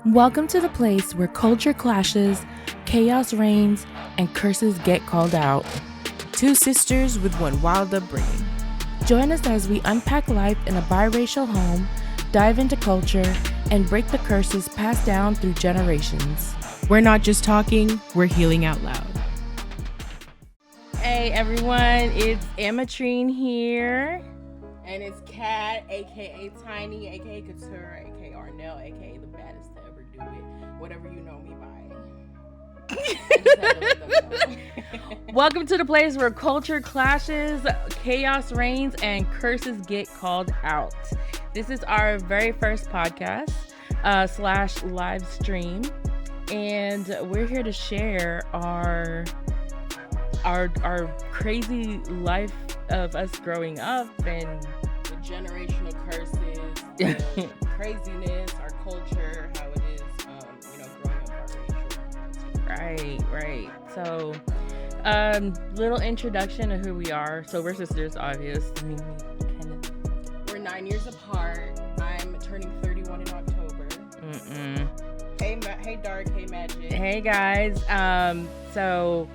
Welcome to the place where culture clashes, chaos reigns, and curses get called out. Two sisters with one wild upbringing. Join us as we unpack life in a biracial home, dive into culture, and break the curses passed down through generations. We're not just talking, we're healing out loud. Hey everyone, it's Amatrine here. And it's Kat, aka Tiny, aka Couture, aka Arnell, aka the baddest to ever do it. Whatever you know me by. I just had to let them know. Welcome to the place where culture clashes, chaos reigns, and curses get called out. This is our very first podcast / live stream, and we're here to share our crazy life of us growing up and the generational curses, the craziness, our culture, how it is, growing up biracial. Right. So, little introduction of who we are. So we're sisters, obvious. I mean, We're 9 years apart. I'm turning 31 in October. Hey Dark, hey Magic. Hey guys. So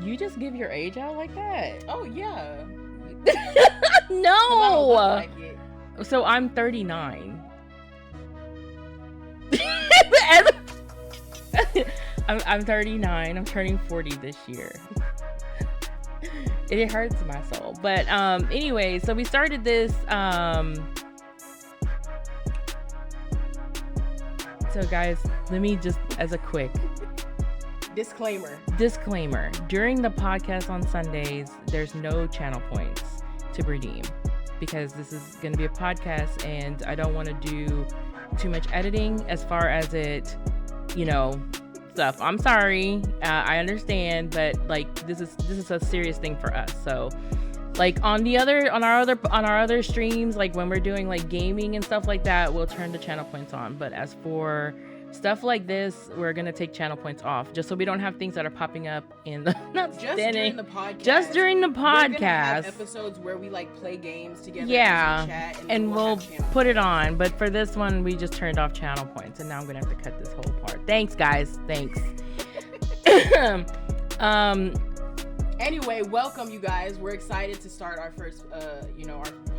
you just give your age out like that? Oh yeah. No. Like it. So I'm 39. I'm 39. I'm turning 40 this year. It hurts my soul. But anyway, so we started this so guys, let me just as a quick Disclaimer. During the podcast on Sundays, there's no channel points to redeem because this is going to be a podcast and I don't want to do too much editing as far as it, stuff. I'm sorry. I understand, but like this is a serious thing for us. So like on our other streams, like when we're doing like gaming and stuff like that, we'll turn the channel points on. But as for stuff like this, we're gonna take channel points off just so we don't have things that are popping up in the during the podcast. Just during the podcast. We're gonna have episodes where we like play games together. Yeah, chat, and we'll put it on. But for this one, we just turned off channel points, and now I'm gonna have to cut this whole part. Thanks, guys. Thanks. Anyway, welcome you guys. We're excited to start our first, our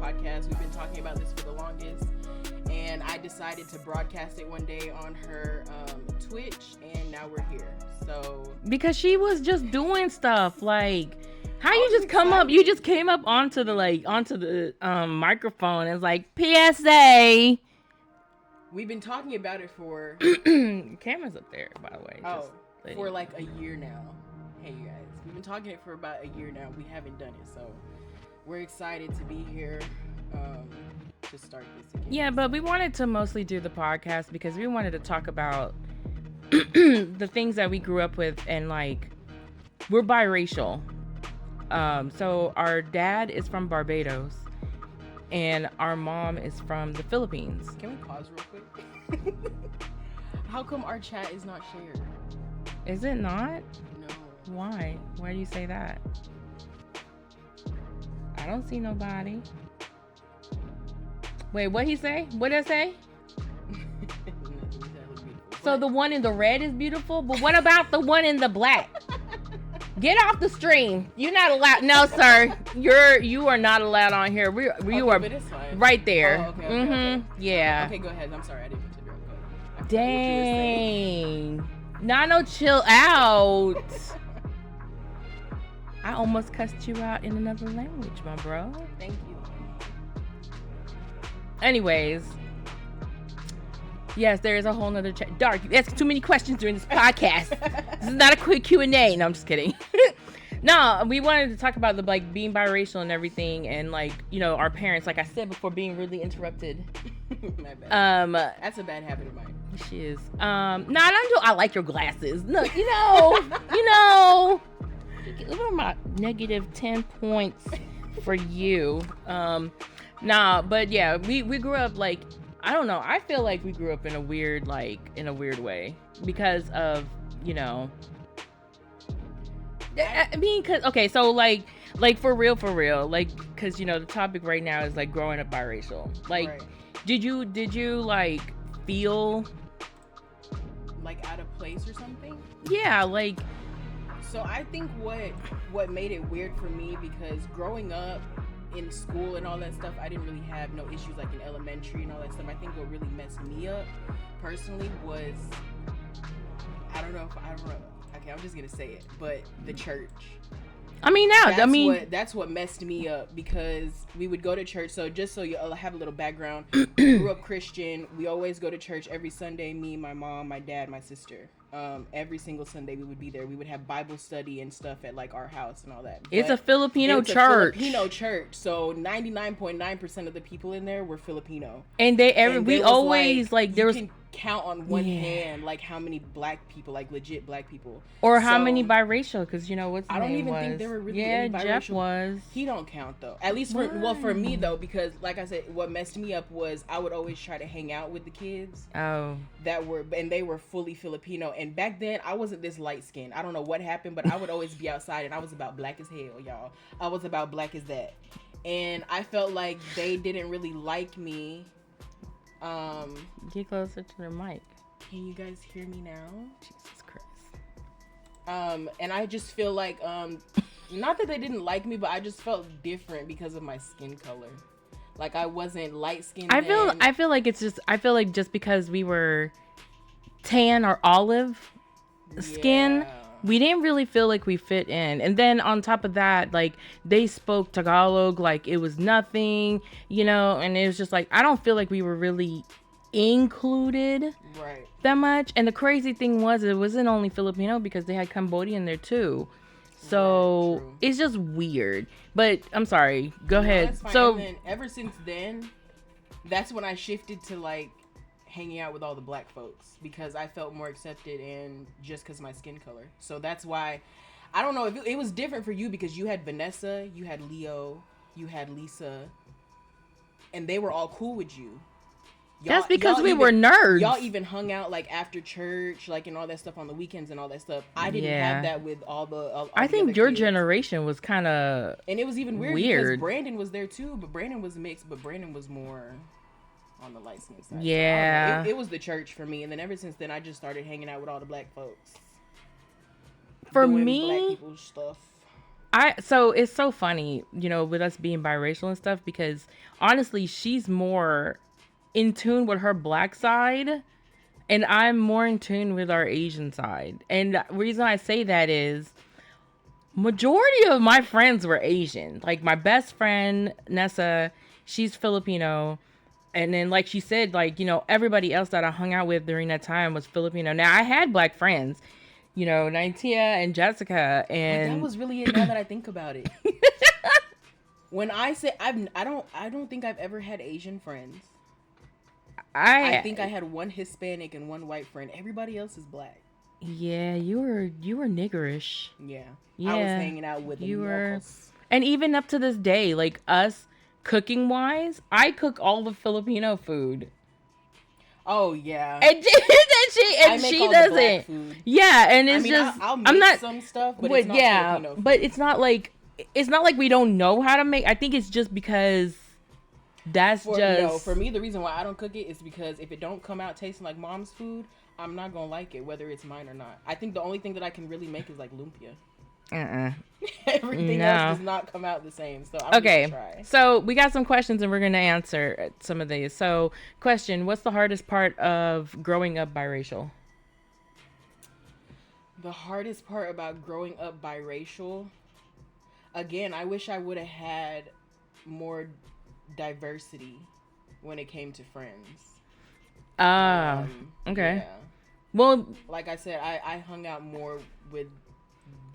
podcast. We've been talking about this for the longest. And I decided to broadcast it one day on her Twitch, and now we're here. So because she was just doing stuff like, how you just come up? You just came up onto the microphone and was like PSA. We've been talking about it for camera's up there, by the way. For like a year now. Hey you guys, we've been talking it for about a year now. We haven't done it, so we're excited to be here. To start this again. Yeah, but we wanted to mostly do the podcast because we wanted to talk about the things that we grew up with, and like we're biracial. So our dad is from Barbados and our mom is from the Philippines. Can we pause real quick? How come our chat is not shared? Is it not? No. Why? Why do you say that? I don't see nobody. Wait, what'd he say? What did I say? So the one in the red is beautiful, but what about the one in the black? Get off the stream. You're not allowed. No, sir. You are not allowed on here. You are right there. Oh, okay. Yeah. Okay, go ahead. I'm sorry. I didn't mean to interrupt. Dang. No, chill out. I almost cussed you out in another language, my bro. Thank you. Anyways, yes, there is a whole nother chat. Dark, you ask too many questions during this podcast. This is not a quick Q&A. No, I'm just kidding. No, we wanted to talk about the like being biracial and everything, and like our parents. Like I said before, being really interrupted. My bad. That's a bad habit of mine. She is. I like your glasses. Look, Look at my negative 10 points for you. But yeah, we grew up like, I don't know. I feel like we grew up in a weird way because of, I mean, so like for real, like, cause the topic right now is like growing up biracial. Like, right. did you like feel place or something. Yeah, like, So I think what made it weird for me, because growing up in school and all that stuff, I didn't really have no issues like in elementary and all that stuff. I think what really messed me up personally was, I don't know. Okay, I'm just gonna say it, but the church. I mean, That's what messed me up, because we would go to church. So just so you have a little background, we grew up Christian. We always go to church every Sunday. Me, my mom, my dad, my sister. Every single Sunday we would be there. We would have Bible study and stuff at like our house and all that. It's a Filipino church. Filipino church. So 99.9% of the people in there were Filipino. And we always like there was, can count on one hand like how many black people, like legit black people, or how many biracial, because you know what's I don't even think there were really any biracial. Jeff was. He don't count though, at least for me though, because like I said, what messed me up was I would always try to hang out with the kids and they were fully Filipino, and back then I wasn't this light skinned. I don't know what happened, but I would always be outside and I was about black as hell, y'all. I was about black as that, and I felt like they didn't really like me. Get closer to the mic. Can you guys hear me now? Jesus Christ. And I just feel like, not that they didn't like me, but I just felt different because of my skin color. Like I wasn't light skinned. I feel like just because we were tan or olive skin, we didn't really feel like we fit in. And then on top of that, like they spoke Tagalog like it was nothing, you know, and it was just like I don't feel like we were really included that much. And the crazy thing was, it wasn't only Filipino, because they had Cambodian there too. So it's just weird. But I'm sorry, go ahead. So and then, ever since then, that's when I shifted to like hanging out with all the black folks, because I felt more accepted, and just because my skin color. So that's why, I don't know if it was different for you, because you had Vanessa, you had Leo, you had Lisa, and they were all cool with you. That's because we were nerds. Y'all even hung out like after church, like, and all that stuff on the weekends and all that stuff. I didn't have that with all the I think your generation was kind of, and it was even weird because Brandon was there too, but Brandon was mixed, but Brandon was more on the light skin side. Yeah. So it was the church for me, and then ever since then I just started hanging out with all the black folks. For doing me, black people's stuff. So it's so funny, you know, with us being biracial and stuff, because honestly, she's more in tune with her black side, and I'm more in tune with our Asian side. And the reason I say that is, majority of my friends were Asian. Like my best friend Nessa, she's Filipino. And then, like she said, like, you know, everybody else that I hung out with during that time was Filipino. Now, I had black friends, you know, Nitia and Jessica, and that was really it. Now that I think about it, when I say I don't think I've ever had Asian friends. I think I had one Hispanic and one white friend. Everybody else is black. Yeah, you were niggerish. Yeah, I was hanging out with them. And even up to this day, like us, cooking wise, I cook all the Filipino food. Oh yeah, and she doesn't. Yeah, and it's I'll make I'm not some stuff, but it's not Filipino food. But it's not like we don't know how to make. I think it's just because for me, the reason why I don't cook it is because if it don't come out tasting like mom's food, I'm not gonna like it, whether it's mine or not. I think the only thing that I can really make is like lumpia. Everything else does not come out the same. So I'm gonna try. So we got some questions and we're gonna answer some of these. So, question: what's the hardest part of growing up biracial? The hardest part about growing up biracial, again, I wish I would have had more diversity when it came to friends. Okay. Yeah. Well, like I said, I hung out more with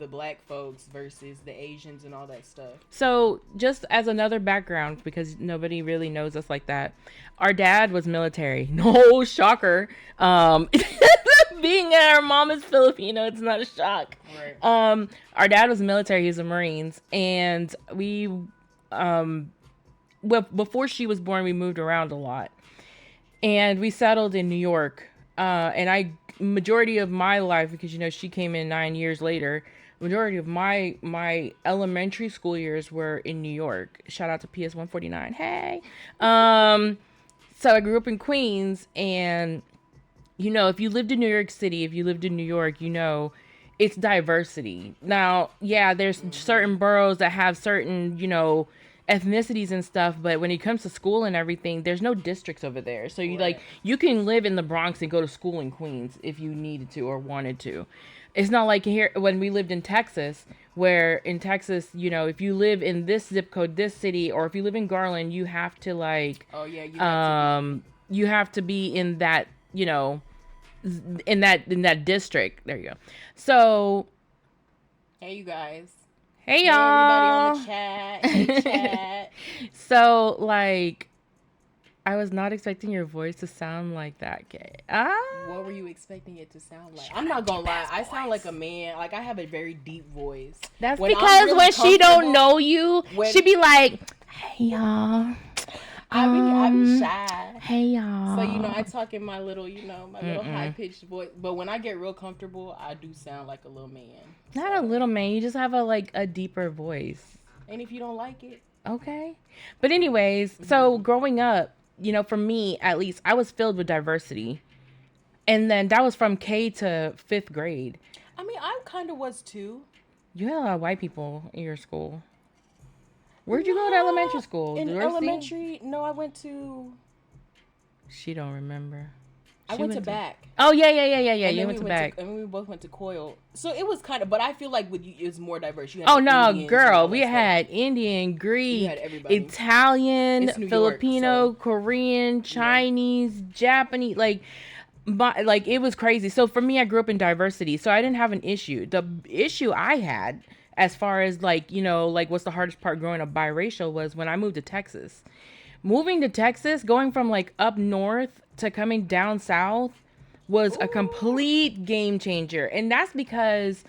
the black folks versus the Asians and all that stuff. So just as another background, because nobody really knows us like that, our dad was military. No shocker. Being our mom is Filipino, it's not a shock. Right. Our dad was military. He was a Marines, and we before she was born, we moved around a lot, and we settled in New York. And majority of my life, because, you know, she came in 9 years later, majority of my elementary school years were in New York. Shout out to PS 149. Hey. So I grew up in Queens, and if you lived in New York City, if you lived in New York, it's diversity. Now, yeah, there's certain boroughs that have certain, ethnicities and stuff, but when it comes to school and everything, there's no districts over there. So you can live in the Bronx and go to school in Queens if you needed to or wanted to. It's not like here when we lived in Texas, where in Texas, if you live in this zip code, this city, or if you live in Garland, you have to you have to be in that, in that district. There you go. So, hey, you guys. Hey, y'all. Hey, everybody on the chat. Hey, chat. So, I was not expecting your voice to sound like that, Kay. What were you expecting it to sound like? I'm not gonna lie. I sound like a man. Like, I have a very deep voice. That's because when she don't know you, she be like, hey, y'all. I be shy. Hey, y'all. So, I talk in my little, my little high-pitched voice. But when I get real comfortable, I do sound like a little man. Not a little man. You just have a deeper voice. And if you don't like it. Okay. But anyways, so growing up, for me, at least, I was filled with diversity. And then that was from K to 5th grade. I mean, I kind of was too. You had a lot of white people in your school. Where'd you go to elementary school? In elementary, no, I went to... She don't remember. I went to Back. Oh, yeah. You went to Back. And we both went to Coyle. So it was kind of... But I feel like with you, it was more diverse. You had girl. We had Indian, Greek, Italian, Filipino, York, Korean, Chinese, Japanese. It was crazy. So for me, I grew up in diversity. So I didn't have an issue. The issue I had... as far as what's the hardest part growing up biracial was when I moved to Texas. Moving to Texas, going from up north to coming down south was a complete game changer. And that's because,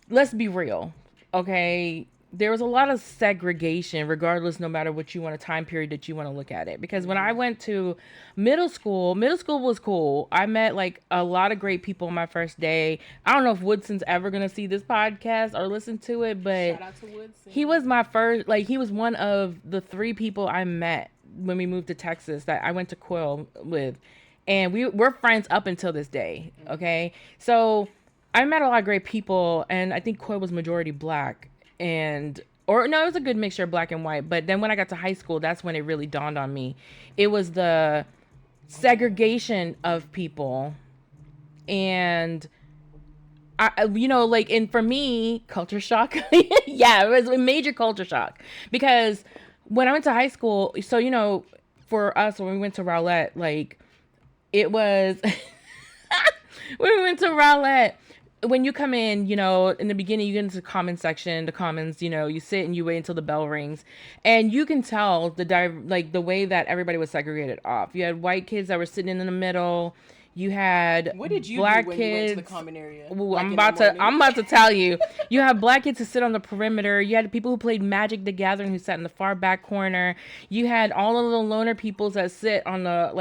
let's be real, okay? There was a lot of segregation regardless, no matter what you want, a time period that you want to look at it. Because when I went to middle school was cool. I met a lot of great people on my first day. I don't know if Woodson's ever going to see this podcast or listen to it, but shout out to Woodson. He was my first, he was one of the 3 people I met when we moved to Texas that I went to Quill with. And we're friends up until this day. Okay. So I met a lot of great people, and I think Quill was majority black. It was a good mixture of black and white. But then when I got to high school, that's when it really dawned on me. It was the segregation of people. And and for me, culture shock. Yeah, it was a major culture shock. Because when I went to high school, so, for us, when we went to Rowlett, it was, when we went to Rowlett, when you come in, in the beginning, you get into the commons section, the commons, you sit and you wait until the bell rings, and you can tell the way that everybody was segregated off. You had white kids that were sitting in the middle. You had what did you black do when kids. You went to the common area? Ooh, I'm about to tell you. You had black kids who sit on the perimeter. You had people who played Magic the Gathering who sat in the far back corner. You had all of the loner peoples that sit on the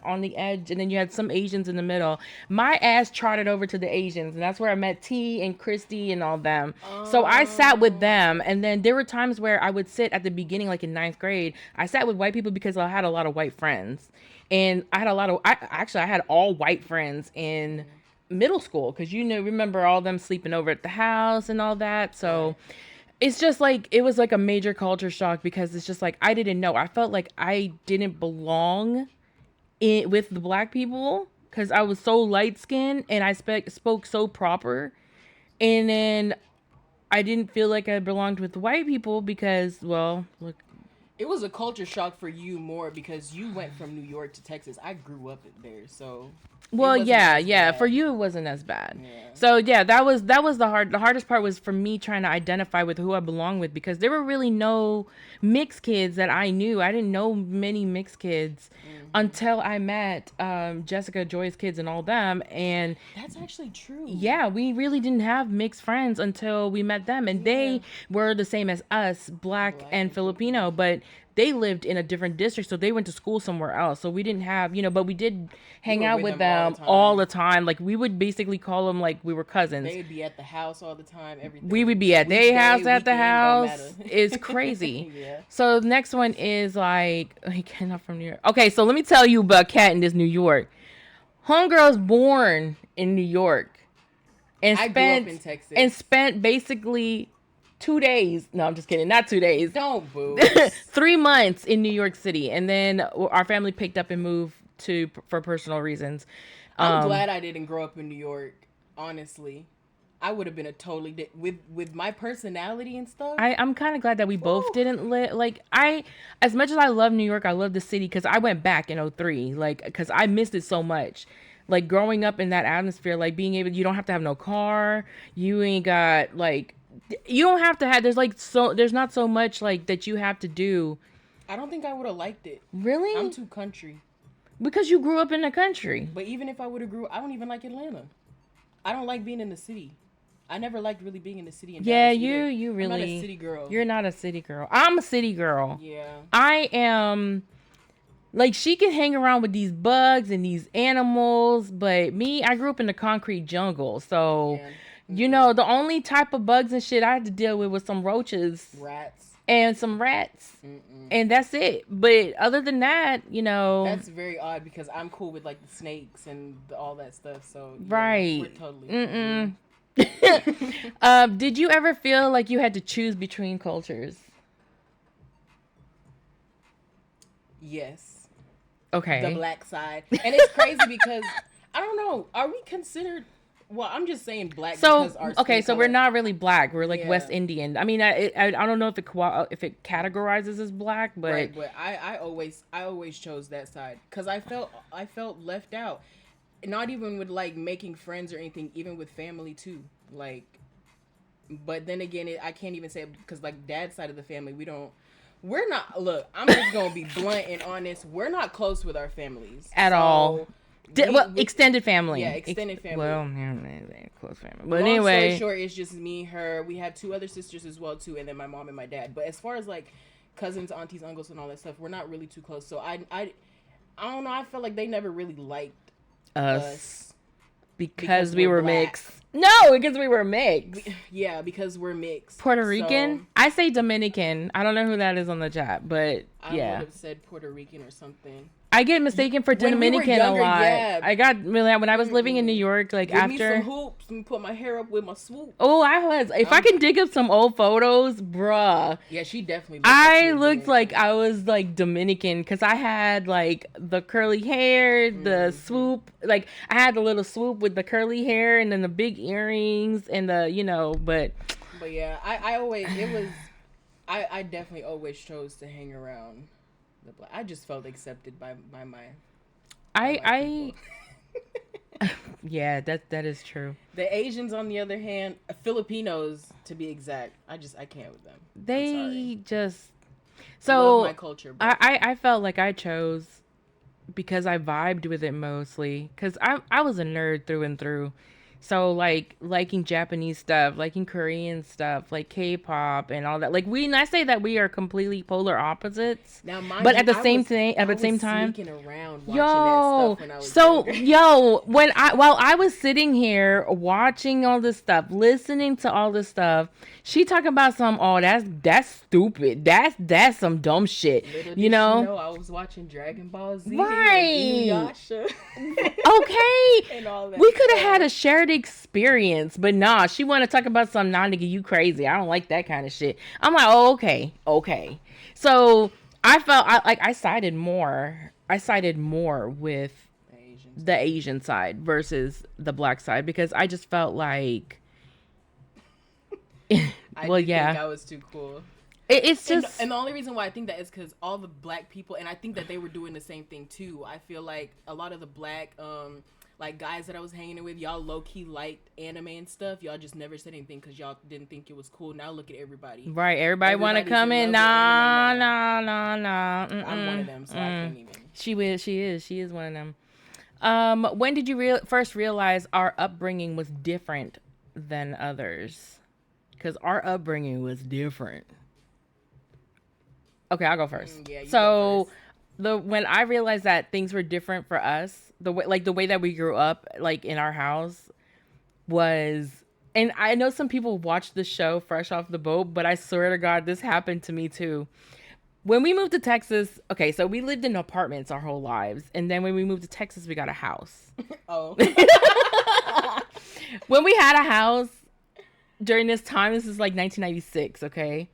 on the edge, and then you had some Asians in the middle. My ass charted over to the Asians, and that's where I met T and Christy and all them. So I sat with them, and then there were times where I would sit at the beginning, in 9th grade. I sat with white people because I had a lot of white friends. And I had I had all white friends in middle school because remember all them sleeping over at the house and all that. So it's just it was a major culture shock because it's just I didn't know. I felt like I didn't belong with the black people because I was so light skinned and I spoke so proper. And then I didn't feel like I belonged with white people because, well, look. It was a culture shock for you more because you went from New York to Texas. I grew up there, so. Well, yeah. For you, it wasn't as bad. Yeah. So yeah, that was the hardest part was for me trying to identify with who I belong with because there were really no mixed kids that I knew. I didn't know many mixed kids until I met Jessica, Joy's kids, and all them. And that's actually true. Yeah, we really didn't have mixed friends until we met them, and they were the same as us, black and Filipino, but they lived in a different district, so they went to school somewhere else. So we didn't have, but we did hang out with them all the time. We would basically call them we were cousins. They would be at the house all the time, everything. We would be at their house, at the house. It's crazy. Yeah. So the next one is not from New York. Okay, so let me tell you about Kat in this New York. Homegirl's born in New York and I grew up in Texas. spent basically 2 days. No, I'm just kidding. Not 2 days. Don't boo. 3 months in New York City, and then our family picked up and moved for personal reasons. I'm glad I didn't grow up in New York. Honestly, I would have been a with my personality and stuff. I'm kind of glad that we both didn't live. Like, as much as I love New York, I love the city because I went back in '03. Like, because I missed it so much. Like, growing up in that atmosphere, like being able, you don't have to have no car. You ain't got like, you don't have to have. There's not so much like that you have to do. I don't think I would have liked it. Really? I'm too country. Because you grew up in the country. But even if I would have I don't even like Atlanta. I don't like being in the city. I never liked really being in the city. Yeah, you really. I'm not a city girl. You're not a city girl. I'm a city girl. Yeah. I am. Like, she can hang around with these bugs and these animals, but me, I grew up in the concrete jungle. So, you know, the only type of bugs and shit I had to deal with was some roaches. Rats. And some rats. And that's it. But other than that, you know. That's very odd because I'm cool with, like, the snakes and all that stuff. So, yeah, right. We're totally. Did you ever feel like you had to choose between cultures? Yes. Okay. The black side. And it's crazy because, I don't know, are we considered, well, I'm just saying black because our skin so color. we're not really black. We're like Yeah. West Indian. I mean, I don't know if it categorizes as black, but Right, but I always chose that side because I felt left out. Not even with like making friends or anything, even with family too. Like, but then again, I can't even say it because like dad's side of the family, we're not. Look, I'm just gonna be blunt and honest. We're not close with our families at all. Extended family. Yeah, extended family. Well, close family. But Long anyway, story short, it's just me, her. We have 2 other sisters as well too, and then my mom and my dad. But as far as like cousins, aunties, uncles, and all that stuff, we're not really too close. So I don't know. I felt like they never really liked us because we were black. mixed. No, because we were mixed. Yeah, because we're mixed. Puerto Rican? So, I say Dominican. I don't know who that is on the chat, but I yeah. would have said Puerto Rican or something. I get mistaken for When we were Dominican younger, a lot. yeah. I got when I was living in New York, like Give after me some hoops and put my hair up with my swoop. Oh, I was. If I can dig up some old photos, bruh. Yeah, she definitely. I looked like I was like Dominican because I had like the curly hair, the swoop. Like I had the little swoop with the curly hair and then the big earrings and the But yeah, I definitely always chose to hang around the black. I just felt accepted by my. Yeah, that is true. The Asians, on the other hand, Filipinos to be exact, I can't with them. They just love my culture. But I felt like I chose because I vibed with it mostly because I was a nerd through and through. So like liking Japanese stuff, liking Korean stuff, like K-pop and all that. Like I say that we are completely polar opposites. Now, but at the same time, sneaking around watching that stuff when I was while I was sitting here watching all this stuff, listening to all this stuff, she talking about that's stupid. That's some dumb shit. Little did she know I was watching Dragon Ball Z, right? Inuyasha. Okay, and all that. We could have had a shared experience, but nah, she want to talk about some nigga, you crazy. I don't like that kind of shit. I'm like, oh, okay. So I felt I sided more with the Asian side versus the black side because I just felt like think I was too cool. It's just and the only reason why I think that is because all the black people, and I think that they were doing the same thing too. I feel like a lot of the black like guys that I was hanging with, y'all low key liked anime and stuff. Y'all just never said anything because y'all didn't think it was cool. Now look at everybody. Right, everybody want to come in. Nah. I'm one of them, so I can't even. She is one of them. When did you first realize our upbringing was different than others? Because our upbringing was different. Okay, I'll go first. Yeah, go first. When I realized that things were different for us, the way that we grew up, like in our house, was, and I know some people watch the show Fresh Off the Boat, but I swear to God, this happened to me too. When we moved to Texas, okay, so we lived in apartments our whole lives. And then when we moved to Texas, we got a house. Oh. When we had a house during this time, this is like 1996, okay?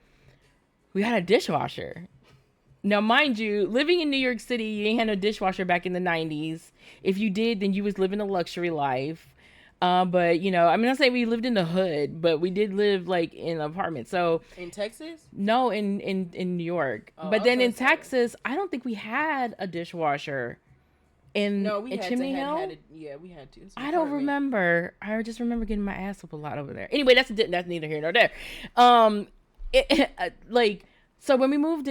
We had a dishwasher. Now, mind you, living in New York City, you ain't had no dishwasher back in the 90s. If you did, then you was living a luxury life. But, you know, I'm not saying we lived in the hood, but we did live, like, in an apartment. So In Texas? no, in New York. Oh, But I then was in gonna say. Texas, I don't think we had a dishwasher in No, we in had Chimney to Hill. had it. Yeah, we had to. It's an I don't apartment. remember. I just remember getting my ass up a lot over there. Anyway, that's neither here nor there. Like, so when we moved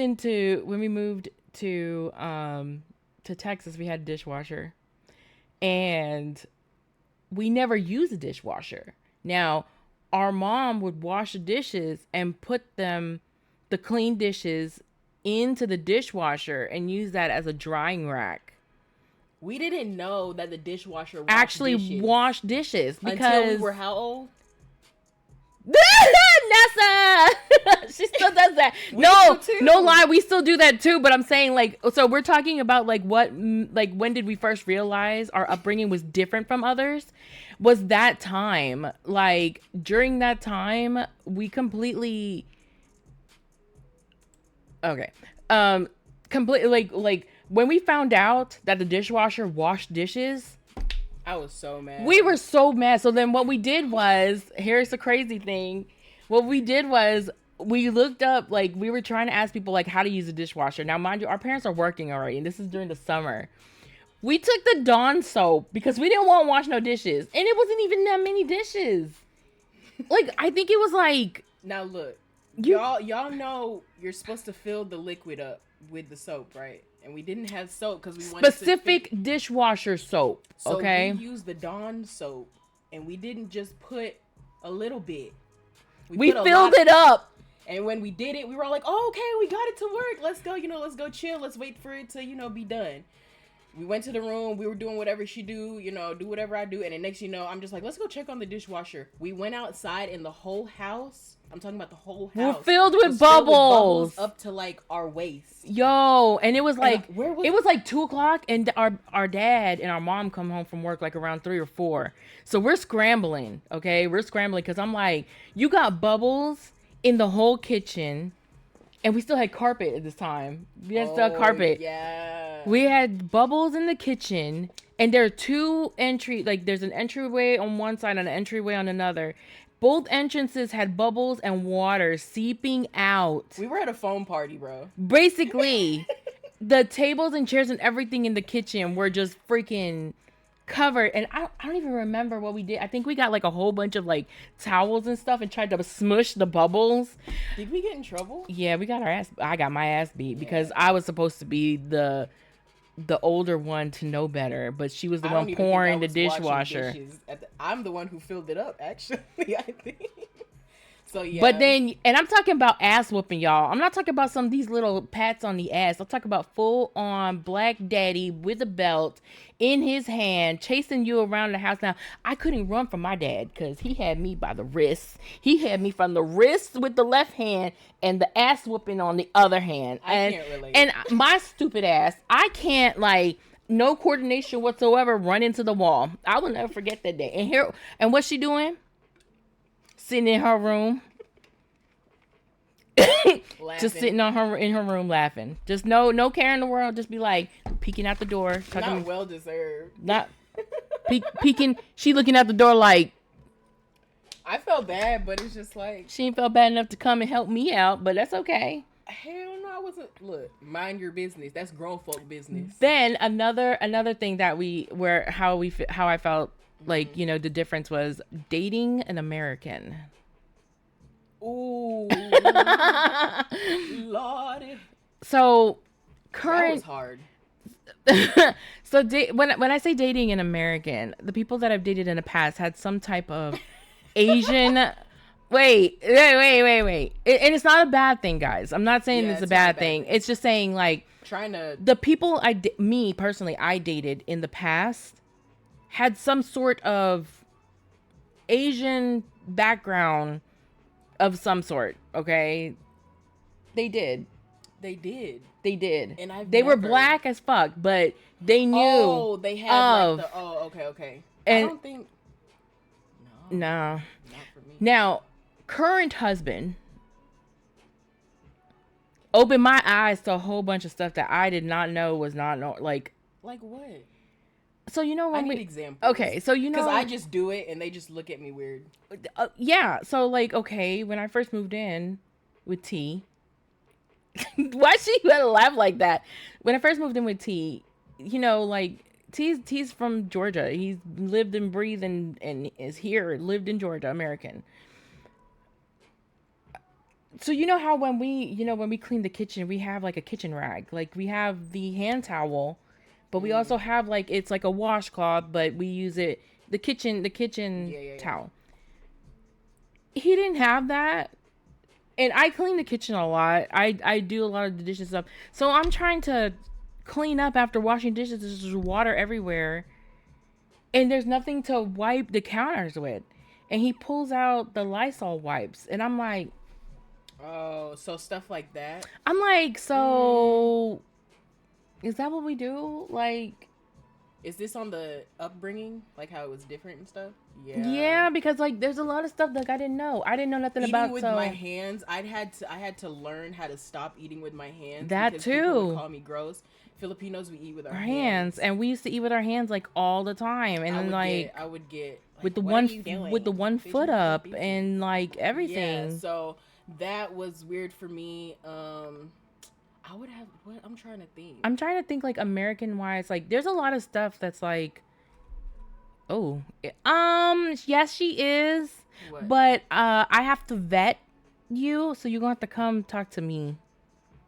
to Texas, we had a dishwasher, and we never used a dishwasher. Now, our mom would wash the dishes and put the clean dishes into the dishwasher and use that as a drying rack. We didn't know that the dishwasher Wash dishes because until we were how old? Nessa, she still does that. No, do too. no lie, we still do that too. But I'm saying, like, so we're talking about like when did we first realize our upbringing was different from others? Was that time, like during that time, we completely completely like when we found out that the dishwasher washed dishes. I was so mad. We were so mad. So then what we did was, here's the crazy thing. What we did was we looked up, like, we were trying to ask people, like, how to use a dishwasher. Now, mind you, our parents are working already, and this is during the summer. We took the Dawn soap because we didn't want to wash no dishes. And it wasn't even that many dishes. Like, I think it was like... Now look, y'all know you're supposed to fill the liquid up with the soap, right? And we didn't have soap because we wanted specific dishwasher soap, so okay? we used the Dawn soap, and we didn't just put a little bit. We put a filled lot it up. And when we did it, we were like, oh, okay, we got it to work. Let's go, let's go chill. Let's wait for it to, be done. We went to the room. We were doing whatever she do, do whatever I do. And then next I'm just like, let's go check on the dishwasher. We went outside and the whole house, I'm talking about the whole house, We're filled with was bubbles. up to like our waist. Yo, and it was like, where was it was like 2:00 and our dad and our mom come home from work like around 3 or 4. So we're scrambling, okay? We're scrambling because I'm like, you got bubbles in the whole kitchen. And we still had carpet at this time. We had still carpet. Yeah. We had bubbles in the kitchen. And there are two there's an entryway on one side and an entryway on another. Both entrances had bubbles and water seeping out. We were at a foam party, bro. Basically, the tables and chairs and everything in the kitchen were just freaking covered. And I don't even remember what we did. I think we got like a whole bunch of like towels and stuff and tried to smush the bubbles. Did we get in trouble? Yeah, I got my ass beat because I was supposed to be the older one to know better, but she was the one pouring the dishwasher. I'm the one who filled it up, actually, I think. So, yeah. But then, and I'm talking about ass whooping, y'all. I'm not talking about some of these little pats on the ass. I'm talking about full on black daddy with a belt in his hand, chasing you around the house. Now, I couldn't run from my dad because he had me by the wrists. He had me from the wrist with the left hand and the ass whooping on the other hand. I can't relate. And my stupid ass, I can't no coordination whatsoever, run into the wall. I will never forget that day. And what's she doing? Sitting in her room. Just sitting in her room laughing. Just no care in the world. Just be like peeking out the door. Not well deserved. Not peeking. She looking out the door like. I felt bad, but it's just like. She ain't felt bad enough to come and help me out, but that's okay. Hell no, I wasn't. Look, mind your business. That's grown folk business. Then another thing that how I felt like, the difference was dating an American. Ooh, Lordy. So, That was hard. So when I say dating an American, the people that I've dated in the past had some type of Asian. Wait. And it's not a bad thing, guys. I'm not saying it's a bad thing. It's just saying like the people me personally I dated in the past had some sort of Asian background of some sort, okay? They did. They did. They did. And they were black as fuck, but they knew. Oh, they had like the. Oh, okay. And I don't think. No. Nah. Not for me. Now, current husband opened my eyes to a whole bunch of stuff that I did not know was not like. Like what? So you know when I need we examples. Okay, so you know because I just do it and they just look at me weird. Yeah. So like, okay, when I first moved in with T, why she gotta laugh like that? When I first moved in with T, you know, like T's from Georgia. He's lived and breathed and is here, lived in Georgia, American. So you know how when we clean the kitchen, we have like a kitchen rag. Like we have the hand towel, but we also have like it's like a washcloth, but we use it the kitchen towel. He didn't have that. And I clean the kitchen a lot. I do a lot of the dishes stuff. So I'm trying to clean up after washing dishes. There's just water everywhere. And there's nothing to wipe the counters with. And he pulls out the Lysol wipes. And I'm like... Oh, so stuff like that? I'm like, so... Is that what we do? Like... Is this on the upbringing? Like how it was different and stuff? Yeah, because like there's a lot of stuff like I didn't know. I didn't know nothing eating about with my hands. I had to learn how to stop eating with my hands. That because too. People would call me gross. Filipinos, we eat with our hands, and we used to eat with our hands like all the time. And then I would get like, with the one foot up and like everything. Yeah, so that was weird for me. I would have what I'm trying to think like American wise, like there's a lot of stuff that's like, oh, yes she is, what? But I have to vet you, so you're gonna have to come talk to me.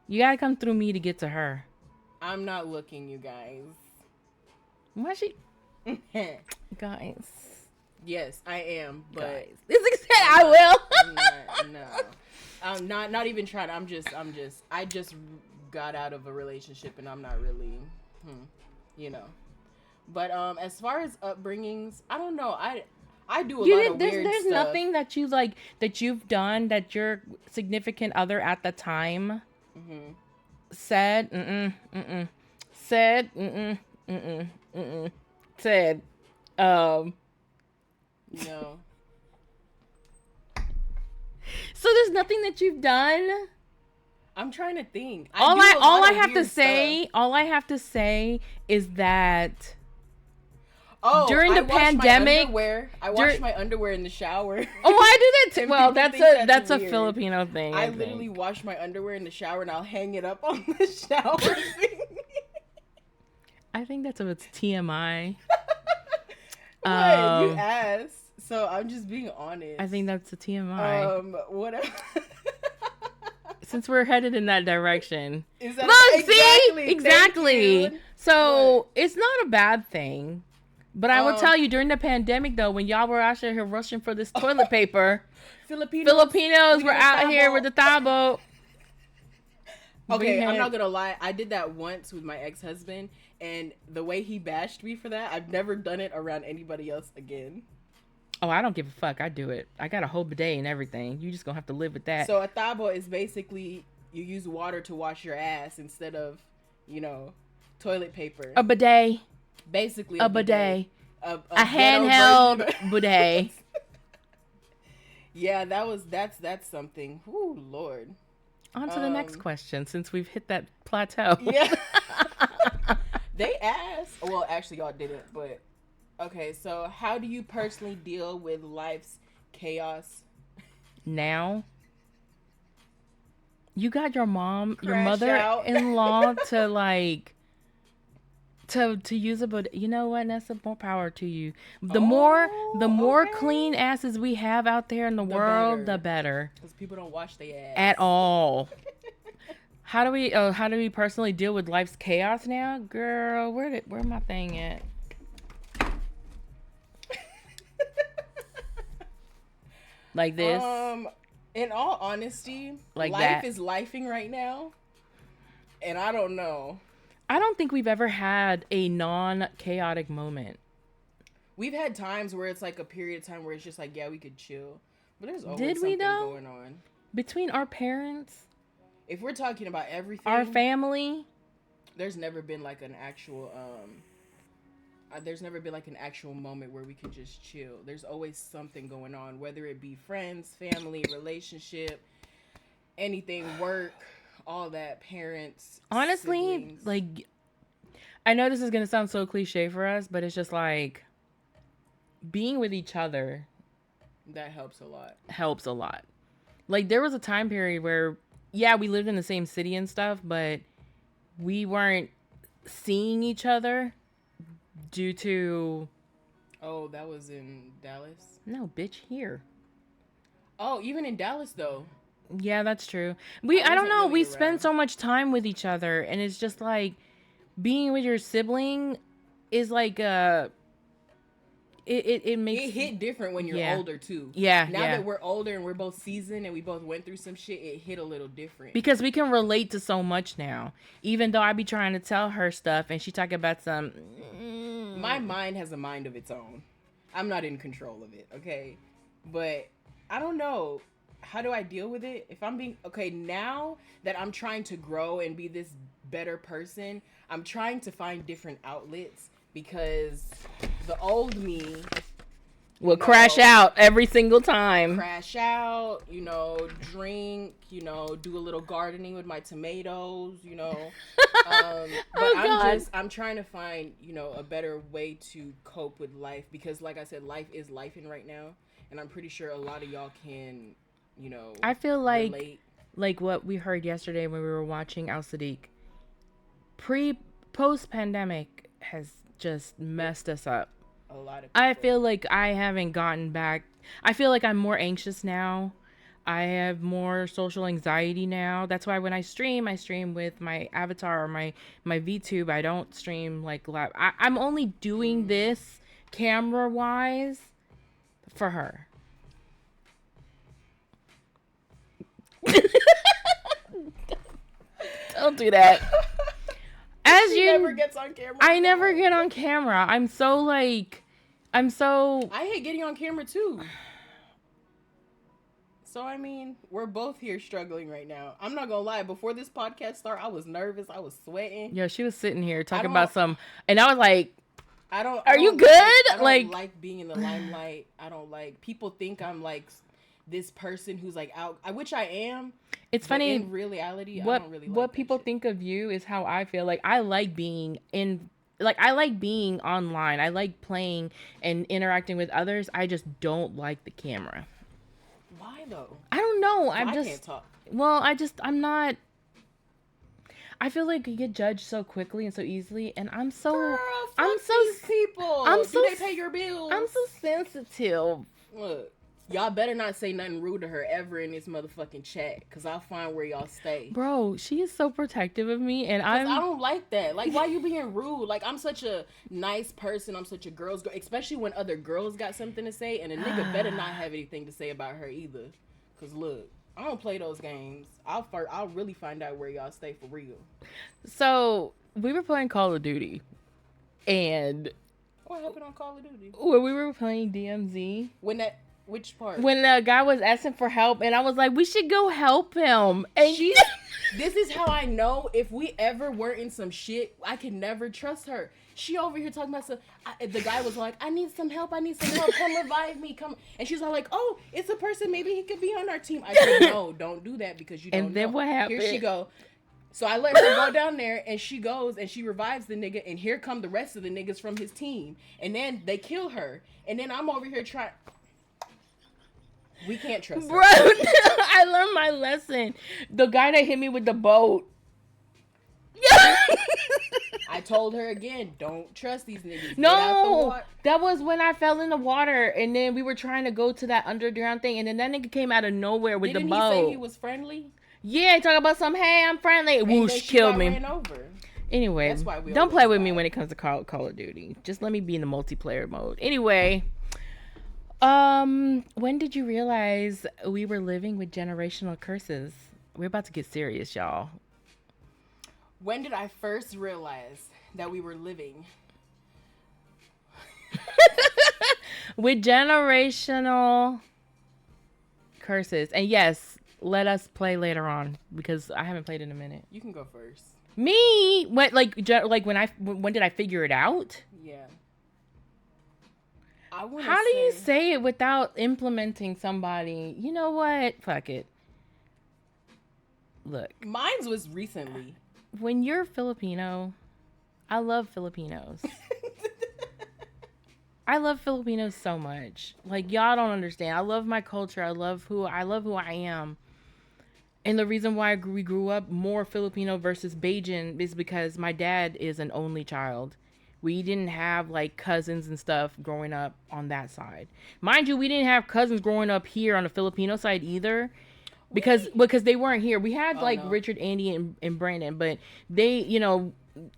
You gotta come through me to get to her. I'm not looking, you guys. Why she? Guys. Yes, I am, but guys. This extent I will. I'm not even trying. I just got out of a relationship and I'm not really, you know. But as far as upbringings, I don't know. I do a lot of weird there's stuff. Nothing that you like that you've done that your significant other at the time said said said no. So there's nothing that you've done. I'm trying to think. All I have to say is that during the pandemic, I wash my underwear in the shower. Oh, I do that too. Well, that's a Filipino thing. I literally wash my underwear in the shower and I'll hang it up on the shower thing. I think that's what's TMI. What? You asked. So I'm just being honest. I think that's a TMI. Whatever. Since we're headed in that direction. Is that exactly. So it's not a bad thing. But I will tell you, during the pandemic though, when y'all were out here rushing for this toilet paper, Filipinos were out here with the tabo. Okay, I'm not gonna lie. I did that once with my ex-husband, and the way he bashed me for that, I've never done it around anybody else again. Oh, I don't give a fuck. I do it. I got a whole bidet and everything. You just gonna have to live with that. So a tabo is basically you use water to wash your ass instead of, toilet paper. A bidet. Basically a bidet. A handheld bidet. Yeah, that's something. Ooh, Lord. On to the next question, since we've hit that plateau. Yeah. They asked. Well, actually, y'all didn't, but... Okay, so how do you personally deal with life's chaos? Now? You got your mother-in-law to, like... To use it, but you know what, Nessa, more power to you. The more clean asses we have out there in the world, the better. Because people don't wash their ass at all. How do we personally deal with life's chaos now, girl? Where my thing at? Like this. In all honesty, like life is lifing right now, and I don't know. I don't think we've ever had a non-chaotic moment. We've had times where it's like a period of time where it's just like, yeah, we could chill. But there's always something going on. Between our parents? if we're talking about everything, our family, there's never been like an actual moment where we can just chill. There's always something going on, whether it be friends, family, relationship, anything, work, all that, parents. Honestly, siblings. like, I know this is going to sound so cliche for us, but it's just like being with each other. That helps a lot. Helps a lot. Like, there was a time period where, yeah, we lived in the same city and stuff, but we weren't seeing each other due to... Oh, that was in Dallas? No, bitch, here. Oh, even in Dallas, though. Yeah, that's true. I don't know, really we around. spend so much time with each other, and it's just like, being with your sibling is like it makes it hit different when you're older too. Yeah. Now that we're older and we're both seasoned and we both went through some shit, it hit a little different. Because we can relate to so much now. Even though I be trying to tell her stuff and she talk about some My mind has a mind of its own. I'm not in control of it, okay? But I don't know. How do I deal with it? If I'm being okay, now that I'm trying to grow and be this better person, I'm trying to find different outlets, because the old me will crash out every single time. Crash out, drink, do a little gardening with my tomatoes, But I'm trying to find, a better way to cope with life, because like I said, life is lifing right now, and I'm pretty sure a lot of y'all can, I feel like relate. Like what we heard yesterday when we were watching Al Sadiq. Post pandemic has just messed us up. A lot of people. I feel like I haven't gotten back. I feel like I'm more anxious now. I have more social anxiety now. That's why when I stream with my avatar or my VTube. I don't stream like live. I'm only doing this camera wise for her. Don't do that. She never gets on camera. I never get on camera. I hate getting on camera too. So I mean, we're both here struggling right now. I'm not gonna lie. Before this podcast started, I was nervous. I was sweating. Yeah, she was sitting here talking about some, and I was like, Are you good? I don't like being in the limelight. I don't like people think I'm like this person who's like out, which I am. It's funny. In reality, I don't really like what that people shit. think of you is how I feel. Like, I like being I like being online. I like playing and interacting with others. I just don't like the camera. Why though? I don't know. I can't talk. Well, I'm not. I feel like you get judged so quickly and so easily, and I'm so. Girl, I'm so these people. Do they pay your bills? I'm so sensitive. Look. Y'all better not say nothing rude to her ever in this motherfucking chat, because I'll find where y'all stay. Bro, she is so protective of me, and I don't like that. Like, why you being rude? Like, I'm such a nice person. I'm such a girl's girl, especially when other girls got something to say, and a nigga better not have anything to say about her either. Because, look, I don't play those games. I'll really find out where y'all stay for real. So, we were playing Call of Duty, and... What happened on Call of Duty? When we were playing DMZ... Which part? When the guy was asking for help, and I was like, we should go help him. And this is how I know if we ever were in some shit, I can never trust her. She over here talking about some. The guy was like, I need some help. Come revive me. Come. And she's all like, oh, it's a person. Maybe he could be on our team. I said, no, don't do that, because you don't know. And then what happened? Here she go. So I let her go down there, and she goes and she revives the nigga, and here come the rest of the niggas from his team. And then they kill her. And then I'm over here trying. We can't trust her. Bro, I learned my lesson. The guy that hit me with the boat. I told her again, don't trust these niggas. No, that was when I fell in the water, and then we were trying to go to that underground thing, and then that nigga came out of nowhere with the boat. Didn't he say he was friendly? Yeah, talk about some, hey, I'm friendly. Whoosh, killed me. Ran over. Anyway, don't play with me when it comes to Call of Duty. Just let me be in the multiplayer mode. Anyway... when did you realize we were living with generational curses? We're about to get serious, y'all. When did I first realize that we were living with generational curses? And yes, let us play later on because I haven't played in a minute. You can go first. Me? What? Like when did I figure it out? Yeah. How do you say it without implementing somebody? You know what? Fuck it. Look. Mine's was recently. When you're Filipino, I love Filipinos. I love Filipinos so much. Like, y'all don't understand. I love my culture. I love who I am. And the reason why we grew up more Filipino versus Bajan is because my dad is an only child. We didn't have like cousins and stuff growing up on that side. Mind you, we didn't have cousins growing up here on the Filipino side either. Because they weren't here. We had Richard, Andy, and Brandon, but they,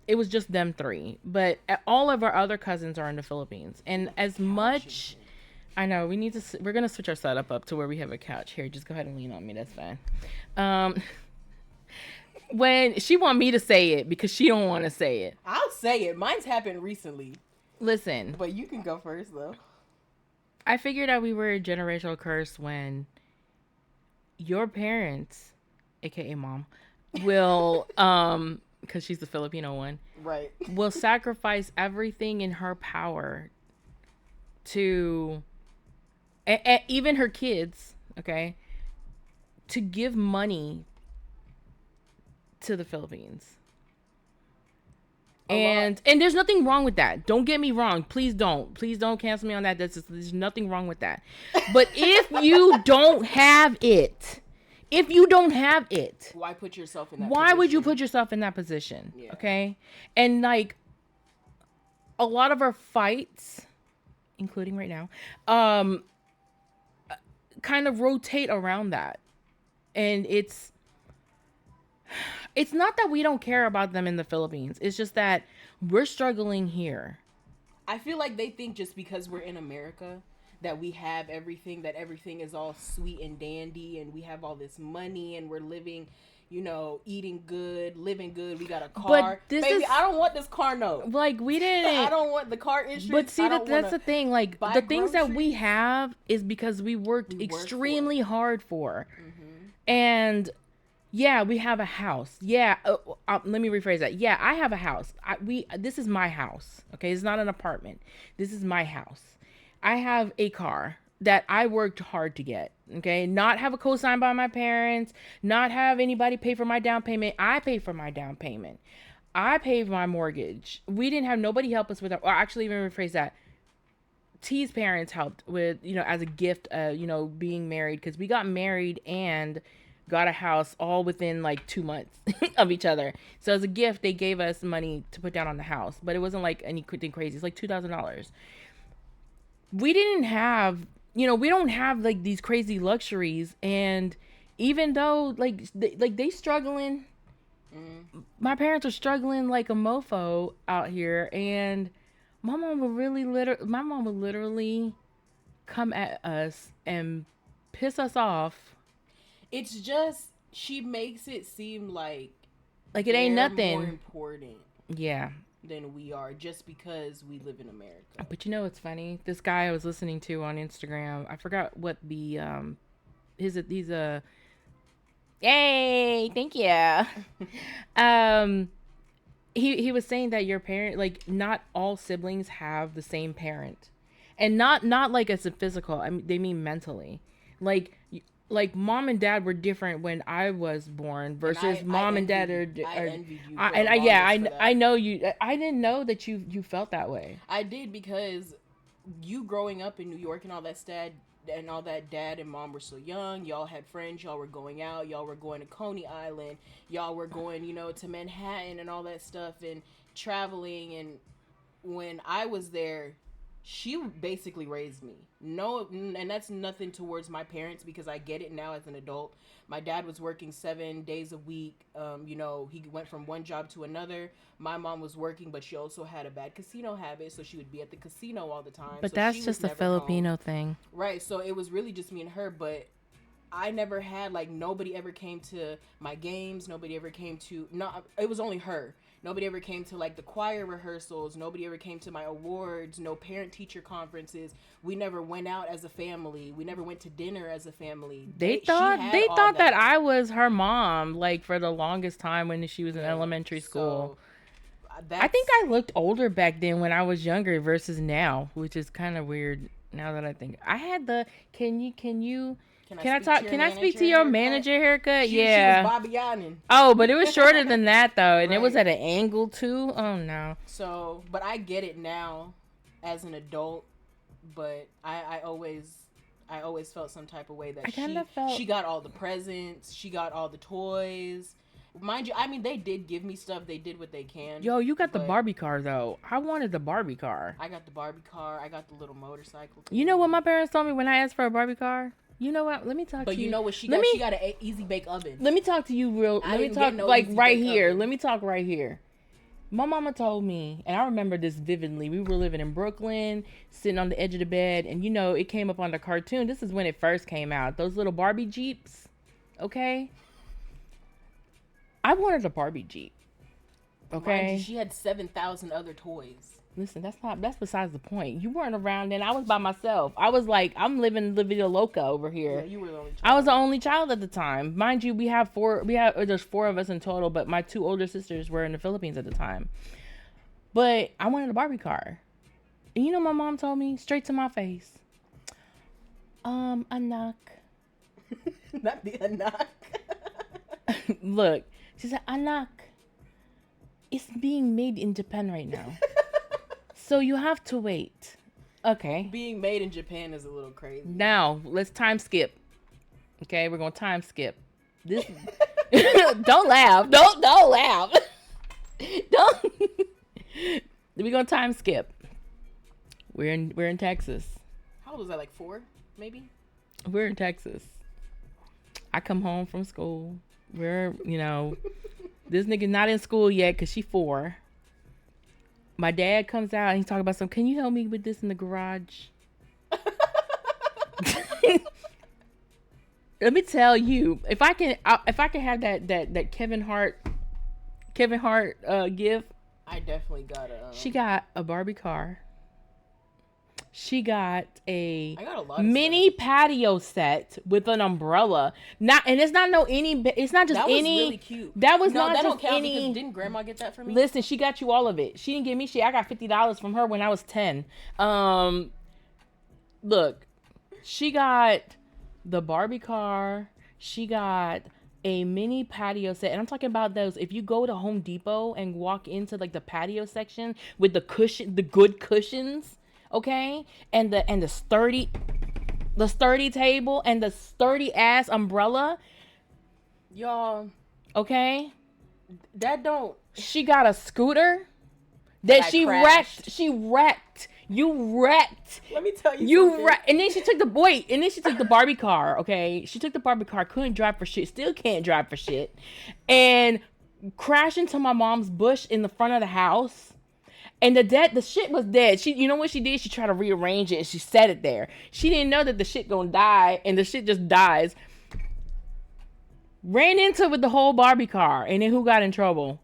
it was just them three. But all of our other cousins are in the Philippines. And as much, I know we're gonna switch our setup up to where we have a couch here. Just go ahead and lean on me. That's fine. When she want me to say it because she don't want to say it, I'll say it. Mine's happened recently. Listen, but you can go first though. I figured out we were a generational curse when your parents, aka mom, will because she's the Filipino one, right, will sacrifice everything in her power to even her kids, okay, to give money to the Philippines. And there's nothing wrong with that. Don't get me wrong. Please don't cancel me on that. There's nothing wrong with that. But if you don't have it, why put yourself in that why position? would you put yourself in that position? Yeah. Okay? And like a lot of our fights, including right now, kind of rotate around that. And it's not that we don't care about them in the Philippines. It's just that we're struggling here. I feel like they think just because we're in America that we have everything, that everything is all sweet and dandy and we have all this money and we're living, eating good, living good. We got a car. Baby, I don't want this car note. Like, we didn't. I don't want the car insurance. But see, that's the thing. Like, the things that we have is because we worked extremely hard for. Mm-hmm. And yeah, we have a house. Yeah, let me rephrase that. Yeah, I have a house. This is my house. Okay, it's not an apartment. This is my house. I have a car that I worked hard to get. Okay, not have a co-sign by my parents. Not have anybody pay for my down payment. I pay for my down payment. I paid my mortgage. We didn't have nobody help us with that. Or actually, even rephrase that. T's parents helped with, as a gift, being married, because we got married and got a house all within like 2 months of each other. So as a gift, they gave us money to put down on the house, but it wasn't like anything crazy. It's like $2,000. We didn't have, we don't have like these crazy luxuries. And even though they struggling, my parents are struggling like a mofo out here. And my mom would literally come at us and piss us off. It's just, she makes it seem like it ain't nothing more important. Yeah. Than we are, just because we live in America. But it's funny. This guy I was listening to on Instagram, I forgot what the he's a yay, thank you. He was saying that your parent, like, not all siblings have the same parent, and not like as a physical. I mean, they mean mentally, like mom and dad were different when I was born versus mom and dad are. I envied you. I know you. I didn't know that you felt that way. I did, because you growing up in New York and all that dad and mom were so young. Y'all had friends. Y'all were going out. Y'all were going to Coney Island. Y'all were going, to Manhattan and all that stuff and traveling. And when I was there, she basically raised me. No, and that's nothing towards my parents, because I get it now as an adult. My dad was working 7 days a week. He went from one job to another. My mom was working, but she also had a bad casino habit, so she would be at the casino all the time. But so that's just a Filipino thing. Right, so it was really just me and her, but I never had, nobody ever came to my games. Nobody ever came to, it was only her. Nobody ever came to like the choir rehearsals. Nobody ever came to my awards. No parent teacher conferences. We never went out as a family. We never went to dinner as a family. They thought that I was her mom, like, for the longest time when she was in elementary school. I think I looked older back then when I was younger versus now, which is kind of weird now that I think. I had the Can I speak to your manager haircut? She was Bobby Yannin. Oh, but it was shorter than that though, and it was at an angle too. Oh no. So, but I get it now as an adult, but I always felt some type of way that she got all the presents, she got all the toys. Mind you, I mean, they did give me stuff. They did what they can. Yo, you got the Barbie car, though. I wanted the Barbie car. I got the Barbie car. I got the little motorcycle. You know what my parents told me when I asked for a Barbie car? You know what? Let me talk to you. But you know what she got? She got an easy bake oven. Let me talk to you let me talk like right here. Oven. Let me talk right here. My mama told me, and I remember this vividly. We were living in Brooklyn, sitting on the edge of the bed, and you know, it came up on the cartoon. This is when it first came out. Those little Barbie Jeeps. Okay? I wanted a Barbie Jeep. Okay. She had 7,000 other toys. Listen, that's besides the point. You weren't around then. I was by myself. I was like, I'm living La Vida Loca over here. Yeah, you were the only child. I was the only child at the time. Mind you, there's 4 of us in total, but my 2 older sisters were in the Philippines at the time. But I wanted a Barbie car. And you know my mom told me straight to my face. Anak. Not the anak. Look. She said, Anak, it's being made in Japan right now. So you have to wait. Okay. Being made in Japan is a little crazy. Now, let's time skip. Okay, we're going to time skip. This Don't laugh. Don't laugh. Don't. We're going to time skip. We're in Texas. How old was I? Like 4, maybe? We're in Texas. I come home from school. We're, this nigga not in school yet because she 4. My dad comes out and he's talking about something. Can you help me with this in the garage? Let me tell you, if I can have that Kevin Hart gift. I definitely got She got a Barbie car. She got a mini patio set with an umbrella. It's not just that any. Was really cute. That was no, not that just don't count any. Because didn't Grandma get that for me? Listen, she got you all of it. She didn't give me shit. I got $50 from her when I was 10. Look, she got the Barbie car. She got a mini patio set, and I'm talking about those. If you go to Home Depot and walk into like the patio section with the good cushions. Okay, and the sturdy table and the sturdy ass umbrella, y'all. Okay, that don't. She got a scooter that she wrecked. She wrecked. You wrecked. Let me tell you. And then she took the Barbie car. Okay, she took the Barbie car. Couldn't drive for shit. Still can't drive for shit. And crashed into my mom's bush in the front of the house. And the shit was dead. You know what she did? She tried to rearrange it and she set it there. She didn't know that the shit gonna die and the shit just dies. Ran into it with the whole Barbie car. And then who got in trouble?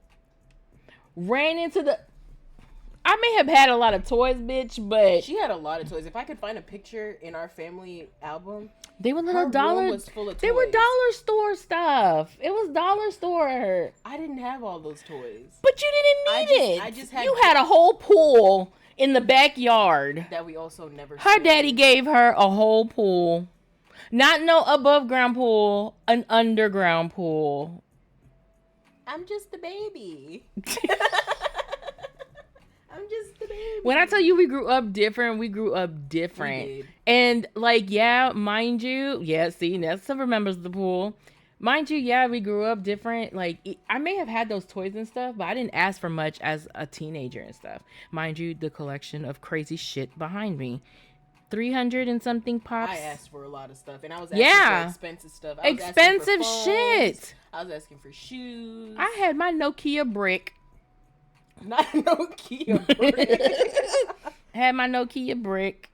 I may have had a lot of toys, bitch, but she had a lot of toys. If I could find a picture in our family album, they were little dollar. Was full of toys. They were dollar store stuff. It was dollar store. I didn't have all those toys, but you didn't need it. I just had. You had a whole pool in the backyard that we also never. Her daddy gave her a whole pool, not no above ground pool, an underground pool. I'm just the baby. I'm just the baby. When I tell you we grew up different. We did. And like, yeah, mind you, see, Nessa remembers the pool. Mind you, yeah, we grew up different. Like, I may have had those toys and stuff, but I didn't ask for much as a teenager and stuff. Mind you, the collection of crazy shit behind me.300 and something pops. I asked for a lot of stuff, and I was asking for expensive stuff. Expensive shit. I was asking for shoes. I had my Nokia brick. Not Nokia brick. Had my Nokia brick.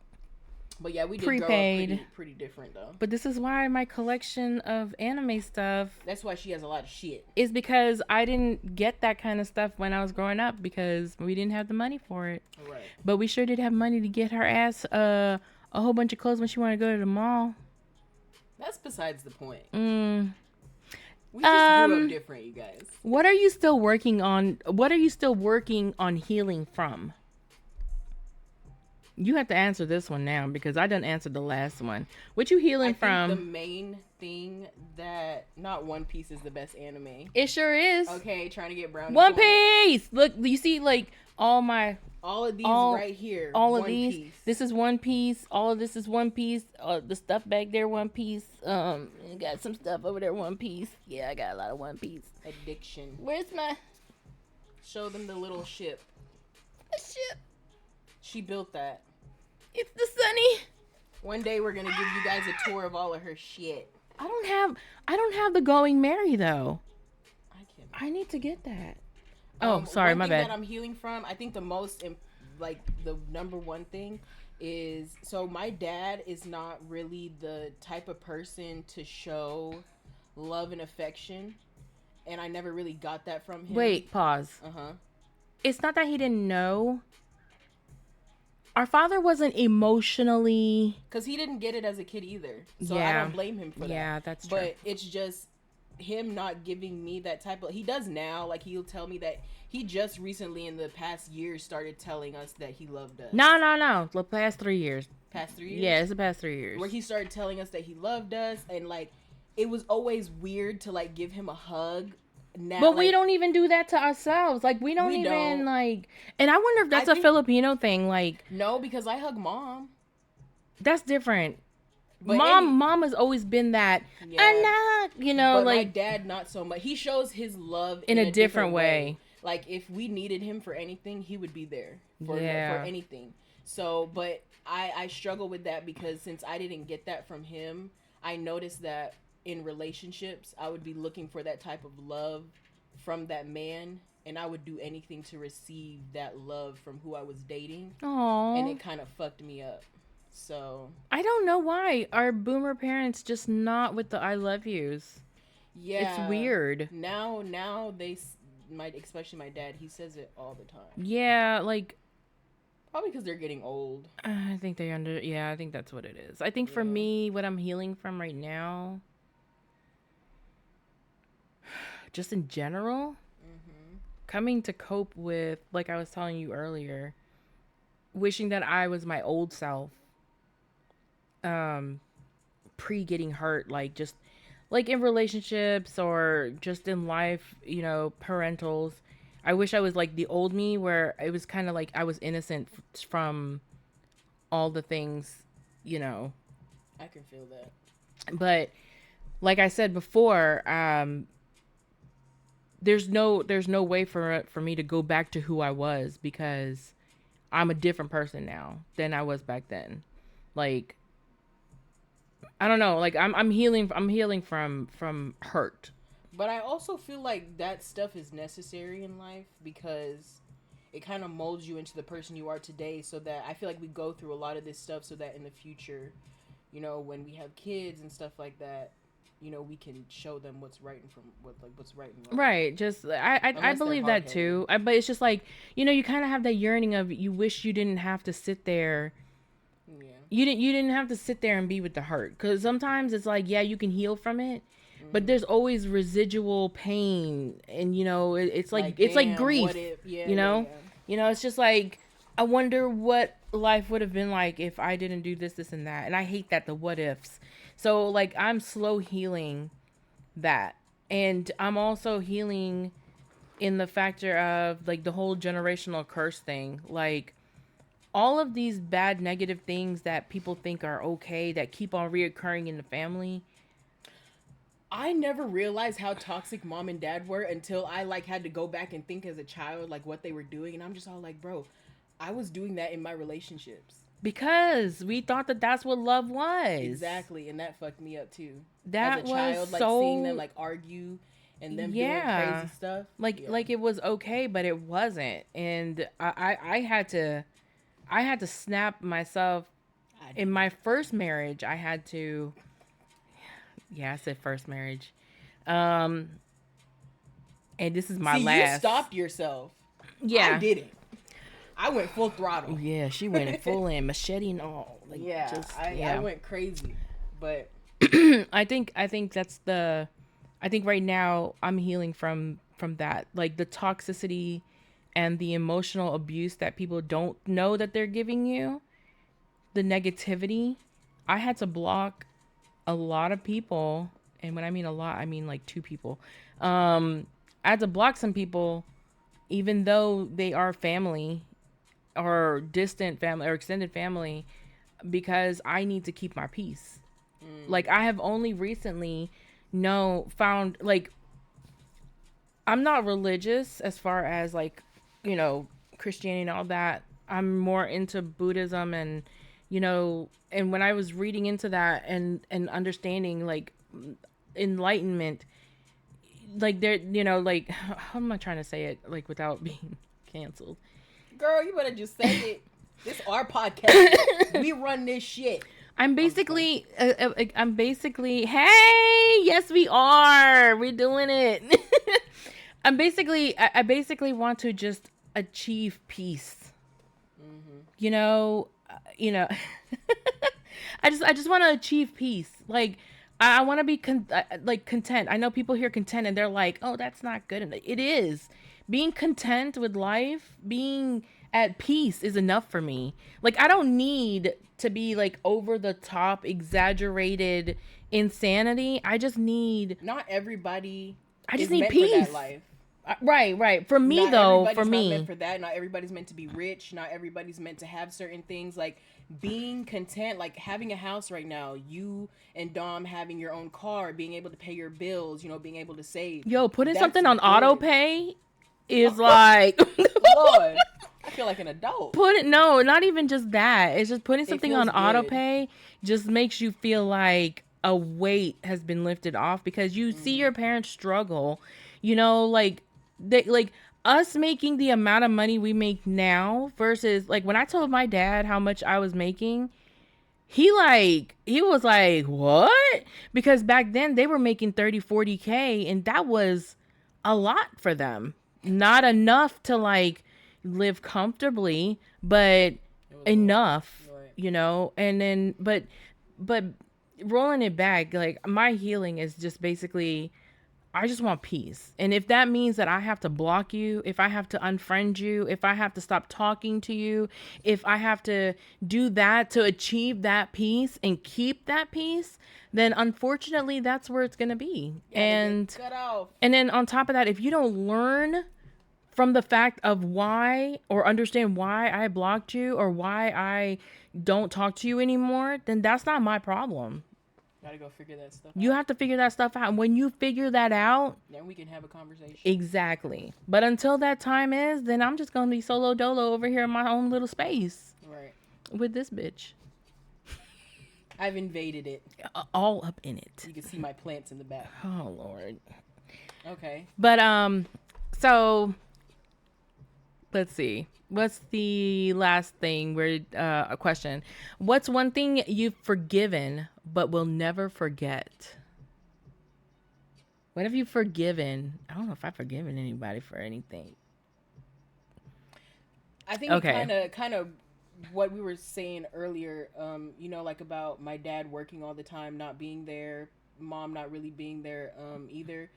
But yeah, we did prepaid. grow up pretty different though. But this is why my collection of anime stuff. That's why she has a lot of shit. Is because I didn't get that kind of stuff when I was growing up because we didn't have the money for it. Right. But we sure did have money to get her ass a whole bunch of clothes when she wanted to go to the mall. That's besides the point. We just grew up different, you guys. What are you still working on? What are you still working on healing from? You have to answer this one now because I didn't answer the last one. What you healing from? The main thing that not One Piece is the best anime. It sure is. Okay, trying to get brown. One Piece. Look, you see, like all of these right here. All of these. Piece. This is One Piece. All of this is One Piece. The stuff back there, One Piece. Got some stuff over there, One Piece. Yeah, I got a lot of One Piece. Addiction. Where's my? Show them the little ship. The ship. She built that. It's the Sunny. One day we're gonna give you guys a tour of all of her shit. I don't have the Going Merry though. I need to get that. Oh, sorry, my bad. That I'm healing from. I think the most, the number one thing is, so my dad is not really the type of person to show love and affection, and I never really got that from him. Wait, pause. It's not that he didn't know. Our father wasn't emotionally... Because he didn't get it as a kid either. So yeah. I don't blame him for that. Yeah, that's true. But it's just him not giving me that type of... He does now. Like, he'll tell me that he just recently in the past year started telling us that he loved us. No. The past 3 years. Past 3 years? Yeah, it's the past 3 years. Where he started telling us that he loved us. And, like, it was always weird to, like, give him a hug. Now, but we don't even do that to ourselves. Like, we don't like... And I wonder if that's a Filipino thing. Like... No, because I hug mom. That's different. But mom has always been that... Yeah. You know, but like... my dad, not so much. He shows his love in a different way. Like, if we needed him for anything, he would be there. For anything. So, but I struggle with that because since I didn't get that from him, I noticed that in relationships, I would be looking for that type of love from that man, and I would do anything to receive that love from who I was dating. Aww. And it kind of fucked me up. So I don't know why our boomer parents just not with the I love yous. Yeah, it's weird. Now especially my dad, he says it all the time. Yeah, like probably because they're getting old. I think I think that's what it is. I think for me, what I'm healing from right now, just in general, coming to cope with, like I was telling you earlier, wishing that I was my old self, pre getting hurt, like just like in relationships or just in life, you know, parentals. I wish I was like the old me where it was kind of like I was innocent from all the things, you know. I can feel that. But like I said before, there's no way for me to go back to who I was because I'm a different person now than I was back then. Like, I don't know, like I'm healing from hurt. But I also feel like that stuff is necessary in life because it kind of molds you into the person you are today, so that I feel like we go through a lot of this stuff so that in the future, you know, when we have kids and stuff like that, you know, we can show them what's right and what's right and wrong. Right. Just I believe that too. But it's just like, you know, you kind of have that yearning of you wish you didn't have to sit there. Yeah. You didn't have to sit there and be with the hurt, because sometimes it's like, yeah, you can heal from it, but there's always residual pain, and you know, it's like grief. You know, it's just like, I wonder what life would have been like if I didn't do this, and that, and I hate that, the what ifs. So, like, I'm slow healing that. And I'm also healing in the factor of, like, the whole generational curse thing. Like, all of these bad, negative things that people think are okay that keep on reoccurring in the family. I never realized how toxic mom and dad were until I, like, had to go back and think as a child, like, what they were doing. And I'm just all like, bro, I was doing that in my relationships. Because we thought that that's what love was. Exactly, and that fucked me up too. That as a child, like seeing them like argue and them doing crazy stuff. Like it was okay, but it wasn't. And I had to snap myself in my first marriage, I had to. Yeah, I said first marriage. And this is my last. You stopped yourself. Yeah. I didn't. I went full throttle. Yeah, she went full in, machete and all. Like, I went crazy. But I think that's the. I think right now I'm healing from that, like the toxicity and the emotional abuse that people don't know that they're giving you, the negativity. I had to block a lot of people, and when I mean a lot, I mean like 2 people. I had to block some people, even though they are family or distant family or extended family, because I need to keep my peace. Like, I have only recently found, like, I'm not religious as far as, like, you know, Christianity and all that. I'm more into Buddhism and, you know, and when I was reading into that and understanding, like, enlightenment, like, there, you know, like, how am I trying to say it, like, without being canceled? Girl, you better just say it. This our podcast. We run this shit. I'm basically, hey, yes, we are. We're doing it. I basically want to just achieve peace. Mm-hmm. You know, I just want to achieve peace. Like, I want to be content. I know people hear content and they're like, oh, that's not good enough. It is. Being content with life, being at peace is enough for me. Like, I don't need to be like over the top, exaggerated insanity. I just need. Not everybody. I just need peace. For that life. Right. For me, though, for me, not meant for that. Not everybody's meant to be rich. Not everybody's meant to have certain things. Like being content, like having a house right now. You and Dom having your own car, being able to pay your bills. You know, being able to save. Yo, putting something on auto pay is like. Lord, I feel like an adult. No, not even just that. It's just putting something on auto pay just makes you feel like a weight has been lifted off because you see your parents struggle. You know, like us making the amount of money we make now versus like when I told my dad how much I was making, he was like, what? Because back then they were making 30-40K and that was a lot for them. Not enough to like live comfortably, but enough, you know. And then but rolling it back, like my healing is just basically I just want peace. And if that means that I have to block you, if I have to unfriend you, if I have to stop talking to you, if I have to do that to achieve that peace and keep that peace, then unfortunately that's where it's going to be. And then on top of that, if you don't learn from the fact of why or understand why I blocked you or why I don't talk to you anymore, then that's not my problem. Gotta go figure that stuff out. You have to figure that stuff out. And when you figure that out, then we can have a conversation. Exactly. But until that time is, then I'm just gonna be solo dolo over here in my own little space. Right. With this bitch. I've invaded it. All up in it. You can see my plants in the back. Oh Lord. Okay. But so let's see. What's the last thing? A question. What's one thing you've forgiven but will never forget? What have you forgiven? I don't know if I've forgiven anybody for anything. I think kind of what we were saying earlier, you know, like about my dad working all the time, not being there, mom not really being there either.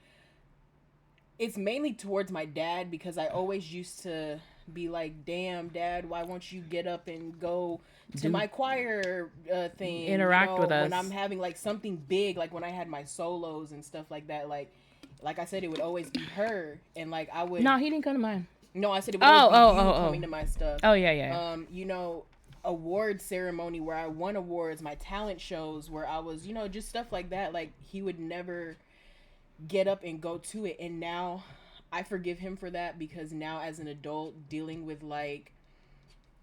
It's mainly towards my dad because I always used to be like, damn, Dad, why won't you get up and go to my choir thing? Interact with us. When I'm having like something big, like when I had my solos and stuff like that, like I said, it would always be her. And like I would... No, he didn't come to mine. No, I said it would always be you coming to my stuff. Oh, yeah. You know, award ceremony where I won awards, my talent shows where I was, you know, just stuff like that. Like he would never get up and go to it. And now I forgive him for that because now as an adult dealing with like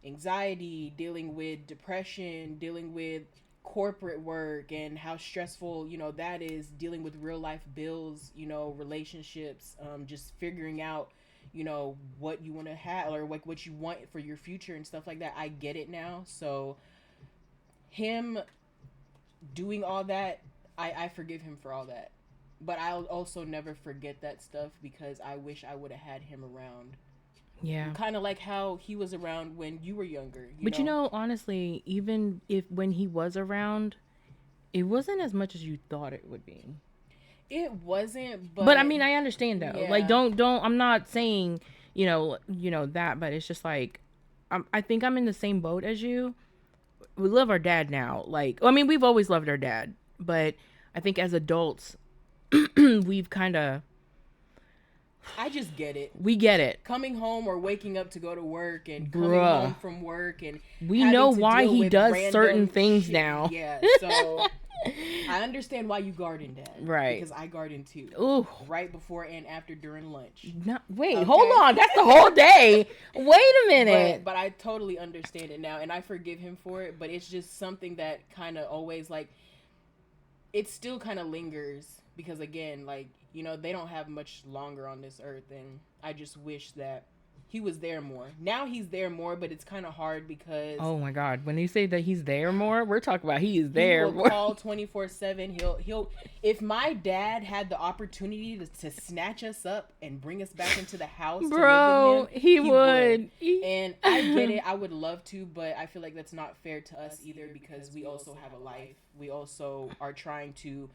anxiety, dealing with depression, dealing with corporate work and how stressful, you know, that is, dealing with real life bills, you know, relationships, just figuring out, you know, what you want to have or like what you want for your future and stuff like that. I get it now. So him doing all that, I forgive him for all that. But I'll also never forget that stuff because I wish I would have had him around. Yeah. Kind of like how he was around when you were younger. But honestly, even if when he was around, it wasn't as much as you thought it would be. It wasn't, but I mean, I understand though. Yeah. Like, don't. I'm not saying that, but it's just like, I think I'm in the same boat as you. We love our dad now. Like, I mean, we've always loved our dad, but I think as adults, we've kind of. I just get it. We get it. Coming home or waking up to go to work and coming home from work and we know why he does certain things shit. Now. Yeah, so I understand why you garden, Dad. Right. Because I garden too. Ooh. Right before and after during lunch. Wait, okay. Hold on. That's the whole day. Wait a minute. But I totally understand it now, and I forgive him for it. But it's just something that kind of always like. It still kind of lingers because again, like. They don't have much longer on this earth, and I just wish that he was there more. Now he's there more, but it's kind of hard because... Oh, my God. When you say that he's there more, we're talking about he is there more. He will call 24/7. He'll... If my dad had the opportunity to snatch us up and bring us back into the house Bro, to live with him, he would. And I get it. I would love to, but I feel like that's not fair to us either because we also have a life. We also are trying to...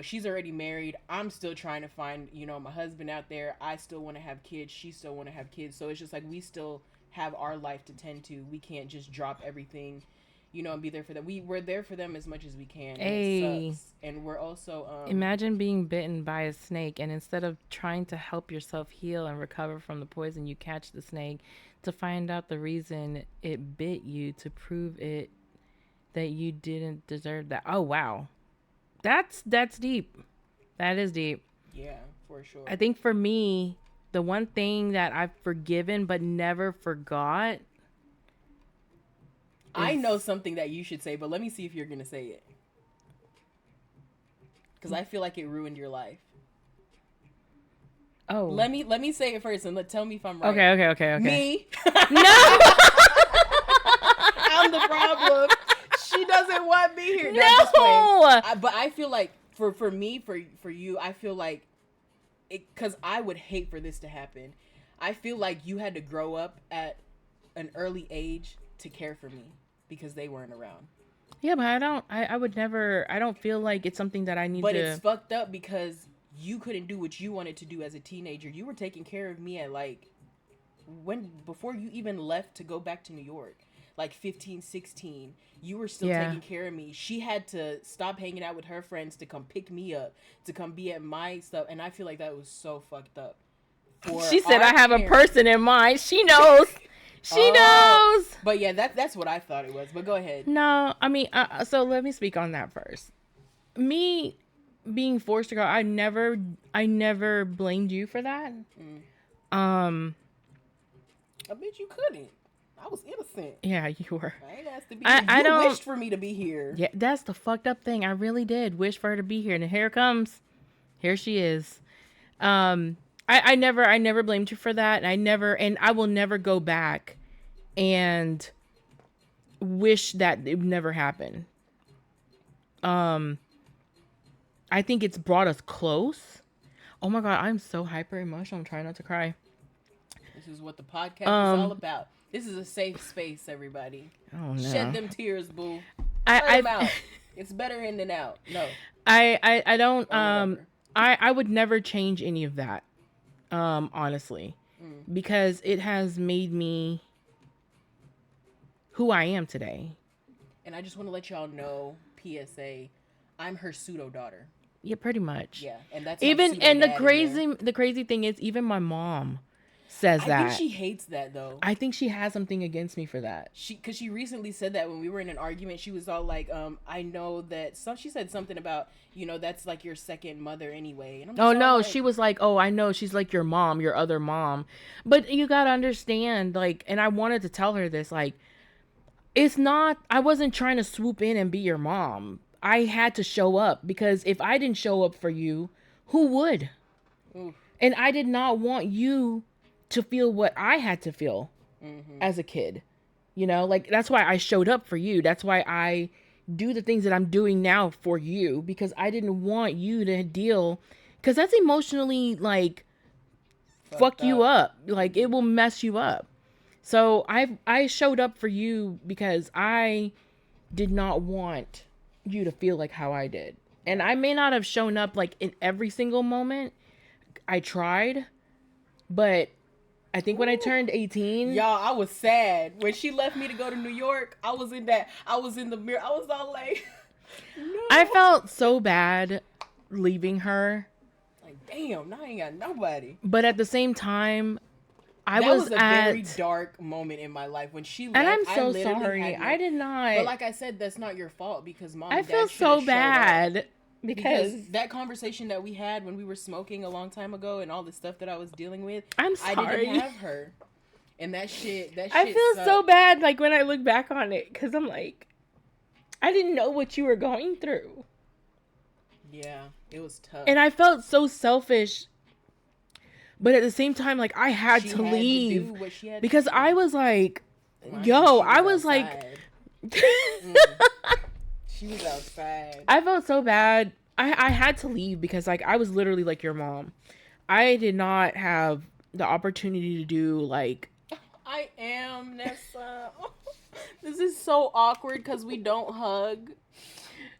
she's already married. I'm still trying to find, my husband out there. I still want to have kids. She still want to have kids. So it's just like we still have our life to tend to. We can't just drop everything, and be there for them. We're there for them as much as we can. And it sucks. And we're also... Imagine being bitten by a snake, and instead of trying to help yourself heal and recover from the poison, you catch the snake to find out the reason it bit you to prove it that you didn't deserve that. Oh, wow. That's deep. That is deep. Yeah, for sure. I think for me, the one thing that I've forgiven but never forgot. I know something that you should say, but let me see if you're going to say it. Because I feel like it ruined your life. Oh. Let me say it first and tell me if I'm right. Okay. Me? No! I'm the problem. She doesn't want me here. No! But I feel like for me, for you, I feel like because I would hate for this to happen. I feel like you had to grow up at an early age to care for me because they weren't around. Yeah, but I would never, I don't feel like it's something that I need But to. it's fucked up because you couldn't do what you wanted to do as a teenager. You were taking care of me at before you even left to go back to New York. 15, 16, you were still taking care of me. She had to stop hanging out with her friends to come pick me up, to come be at my stuff. And I feel like that was so fucked up. She said, I have a person in mind. She knows. She knows. But yeah, that's what I thought it was. But go ahead. No, I mean, so let me speak on that first. Me being forced to go, I never blamed you for that. I bet you couldn't. I was innocent. Yeah, you were. I ain't asked to be here. You wished for me to be here. Yeah, that's the fucked up thing. I really did wish for her to be here. And here she is. I never blamed you for that. And I will never go back and wish that it would never happen. I think it's brought us close. Oh my God, I'm so hyper emotional. I'm trying not to cry. This is what the podcast is all about. This is a safe space, everybody. Oh no. Shed them tears, boo. Let them out. It's better in than out. No. I don't I would never change any of that. Honestly. Because it has made me who I am today. And I just want to let y'all know, PSA, I'm her pseudo daughter. Yeah, pretty much. Yeah, and that's the crazy thing is even my mom says that. I think she hates that though. I think she has something against me for that. Because she recently said that when we were in an argument, she was all like, I know that she said something about, that's like your second mother anyway. And I'm no, she was like, oh, I know she's like your mom, your other mom. But you got to understand, and I wanted to tell her this, it's not, I wasn't trying to swoop in and be your mom. I had to show up because if I didn't show up for you, who would? Oof. And I did not want you to feel what I had to feel as a kid. That's why I showed up for you. That's why I, do the things that I'm doing now for you because I didn't want you to deal, because that's emotionally like fuck you up. Like it will mess you up. So I showed up for you because I did not want you to feel like how I did. And I may not have shown up like in every single moment. I tried, but I think when I turned 18, y'all, I was sad when she left me to go to New York. I was in the mirror. I was all like, no. I felt so bad leaving her. Like, damn, now I ain't got nobody. But at the same time, that was a very dark moment in my life when she left. And I'm so sorry. I did not. But like I said, that's not your fault because mom and dad I feel so bad. Because that conversation that we had when we were smoking a long time ago and all the stuff that I was dealing with, I'm sorry. I didn't have her. And that shit I feel sucked. so bad like when I look back on it because I'm like, I didn't know what you were going through. Yeah, it was tough. And I felt so selfish. But at the same time, like I had to leave because I was like, I was like, she was outside. I felt so bad. I had to leave because like I was literally like your mom. I did not have the opportunity to do like. I am, Nessa. This is so awkward because we don't hug.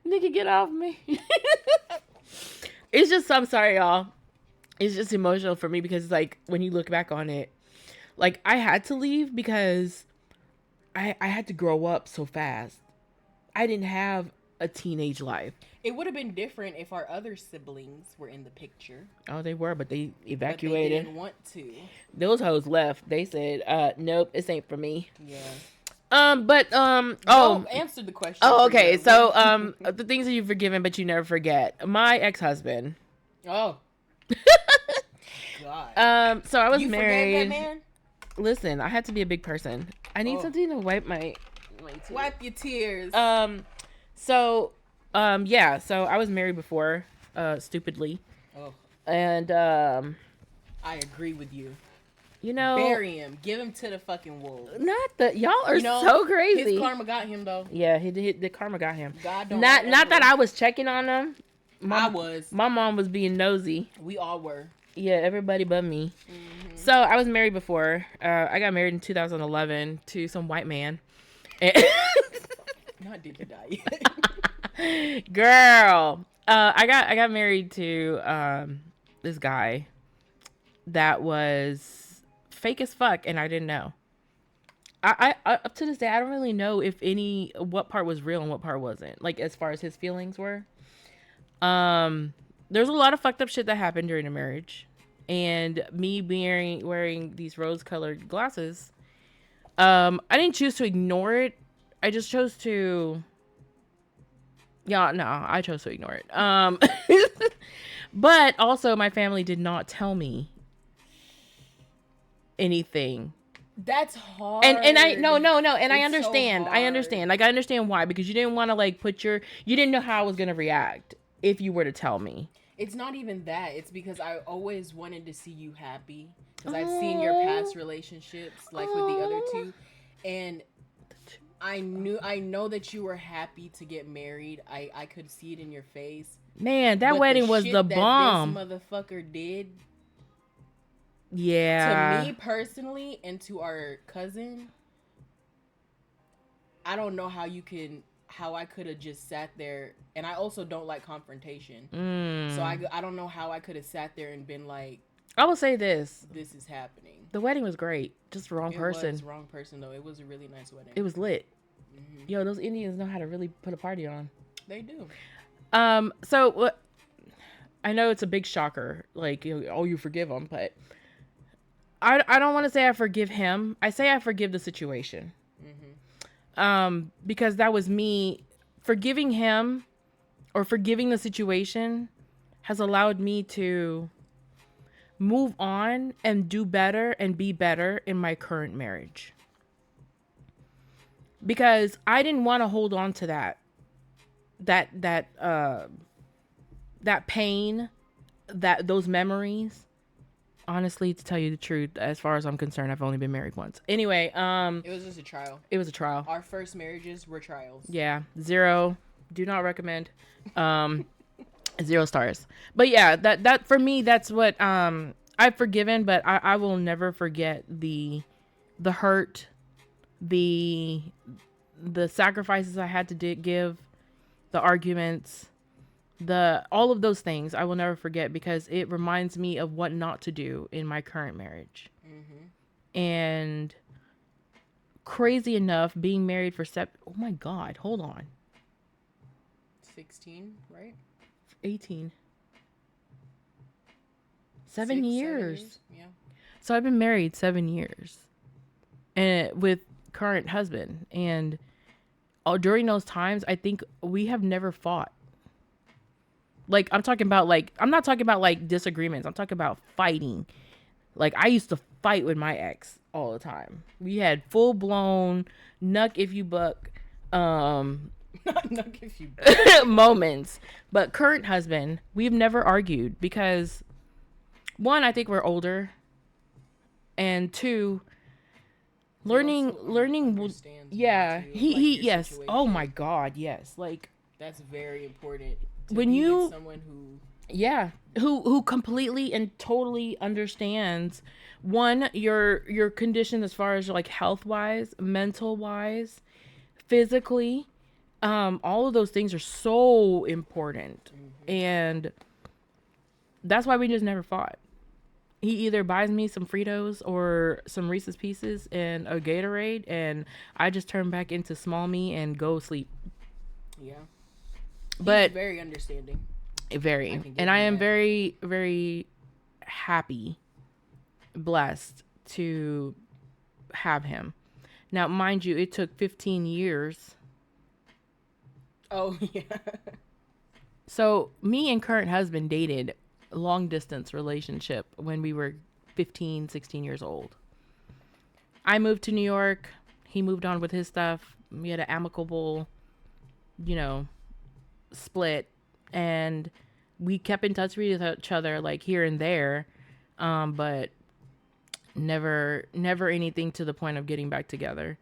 Nigga, get off me. It's just, I'm sorry, y'all. It's just emotional for me because like when you look back on it, like I had to leave because I had to grow up so fast. I didn't have a teenage life. It would have been different if our other siblings were in the picture. Oh, they were, but they evacuated. But they didn't want to. Those hoes left. They said, nope, this ain't for me. Yeah. Answer the question. Oh, okay. So, the things that you've forgiven, but you never forget. My ex-husband. Oh. God. So I was you married. Forgave that man? Listen, I had to be a big person. I need something to wipe my tears. Wipe your tears. So I was married before, stupidly. Oh. And, I agree with you. You know, bury him. Give him to the fucking wolves. Y'all are so crazy. His karma got him though. Yeah, the karma got him. God don't. Not that I was checking on him. I was. My mom was being nosy. We all were. Yeah, everybody but me. Mm-hmm. So I was married before. I got married in 2011 to some white man. Not did you die? Girl, I got married to this guy that was fake as fuck, and I didn't know. I up to this day I don't really know what part was real and what part wasn't, like as far as his feelings were. There's a lot of fucked up shit that happened during the marriage, and me wearing these rose-colored glasses, I didn't choose to ignore it. I just chose to I chose to ignore it. But also my family did not tell me anything. That's hard. And I no and I understand. So I understand. Like I understand why, because you didn't want to like you didn't know how I was going to react if you were to tell me. It's not even that. It's because I always wanted to see you happy, because I've seen your past relationships like with the other two, and I know that you were happy to get married. I could see it in your face. Man, that wedding was the bomb. This motherfucker did. Yeah. To me personally, and to our cousin, I don't know how I could have just sat there, and I also don't like confrontation. So I don't know how I could have sat there and been like, I will say this is happening. The wedding was great, just the wrong person. It was wrong person though. It was a really nice wedding. It was lit. Mm-hmm. Yo, those Indians know how to really put a party on. They do. So I know it's a big shocker, like, you forgive him, but I don't want to say I forgive him. I say I forgive the situation. Mm-hmm. Because that was me. Forgiving him or forgiving the situation has allowed me to move on and do better and be better in my current marriage. Because I didn't want to hold on to that pain, those memories. Honestly, to tell you the truth, as far as I'm concerned, I've only been married once. Anyway, It was just a trial. it was a trial. Our first marriages were trials. Yeah, 0. Do not recommend. 0 stars. But yeah, that for me, that's what I've forgiven, but I will never forget the hurt, the sacrifices I had to give, the arguments, all of those things I will never forget, because it reminds me of what not to do in my current marriage. And crazy enough, being married for oh my God, hold on. 16, right? 18. 7 years. Yeah. So I've been married 7 years, and with current husband, and during those times, I think we have never fought. Like, I'm not talking about like disagreements. I'm talking about fighting. Like, I used to fight with my ex all the time. We had full blown nuck if you buck Nuck if you buck moments. But current husband, we've never argued, because 1, I think we're older, and 2, learning yeah, he yes. situation. Oh my God, yes. Like, That's very important. When be you with someone who completely and totally understands, 1, your condition as far as like health wise, mental wise, physically, all of those things are so important. And that's why we just never fought. He either buys me some Fritos or some Reese's Pieces and a Gatorade, and I just turn back into small me and go sleep. Yeah. But he's very understanding. Very. And I am very, very happy, blessed to have him. Now, mind you, it took 15 years. Oh, yeah. So me and current husband dated a long distance relationship when we were 15, 16 years old. I moved to New York. He moved on with his stuff. We had an amicable, split, and we kept in touch with each other like here and there, but never anything to the point of getting back together.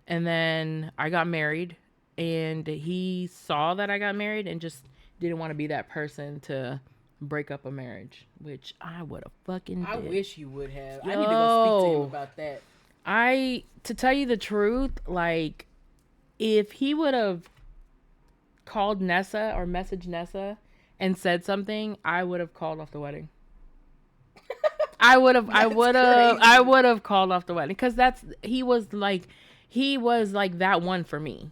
And then I got married, and he saw that I got married and just didn't want to be that person to break up a marriage, which I would have fucking did. I wish you would have. I need to go speak to him about that. To tell you the truth, like, if he would have called Nessa or messaged Nessa and said something, I would have called off the wedding. I would have called off the wedding, because he was like that one for me.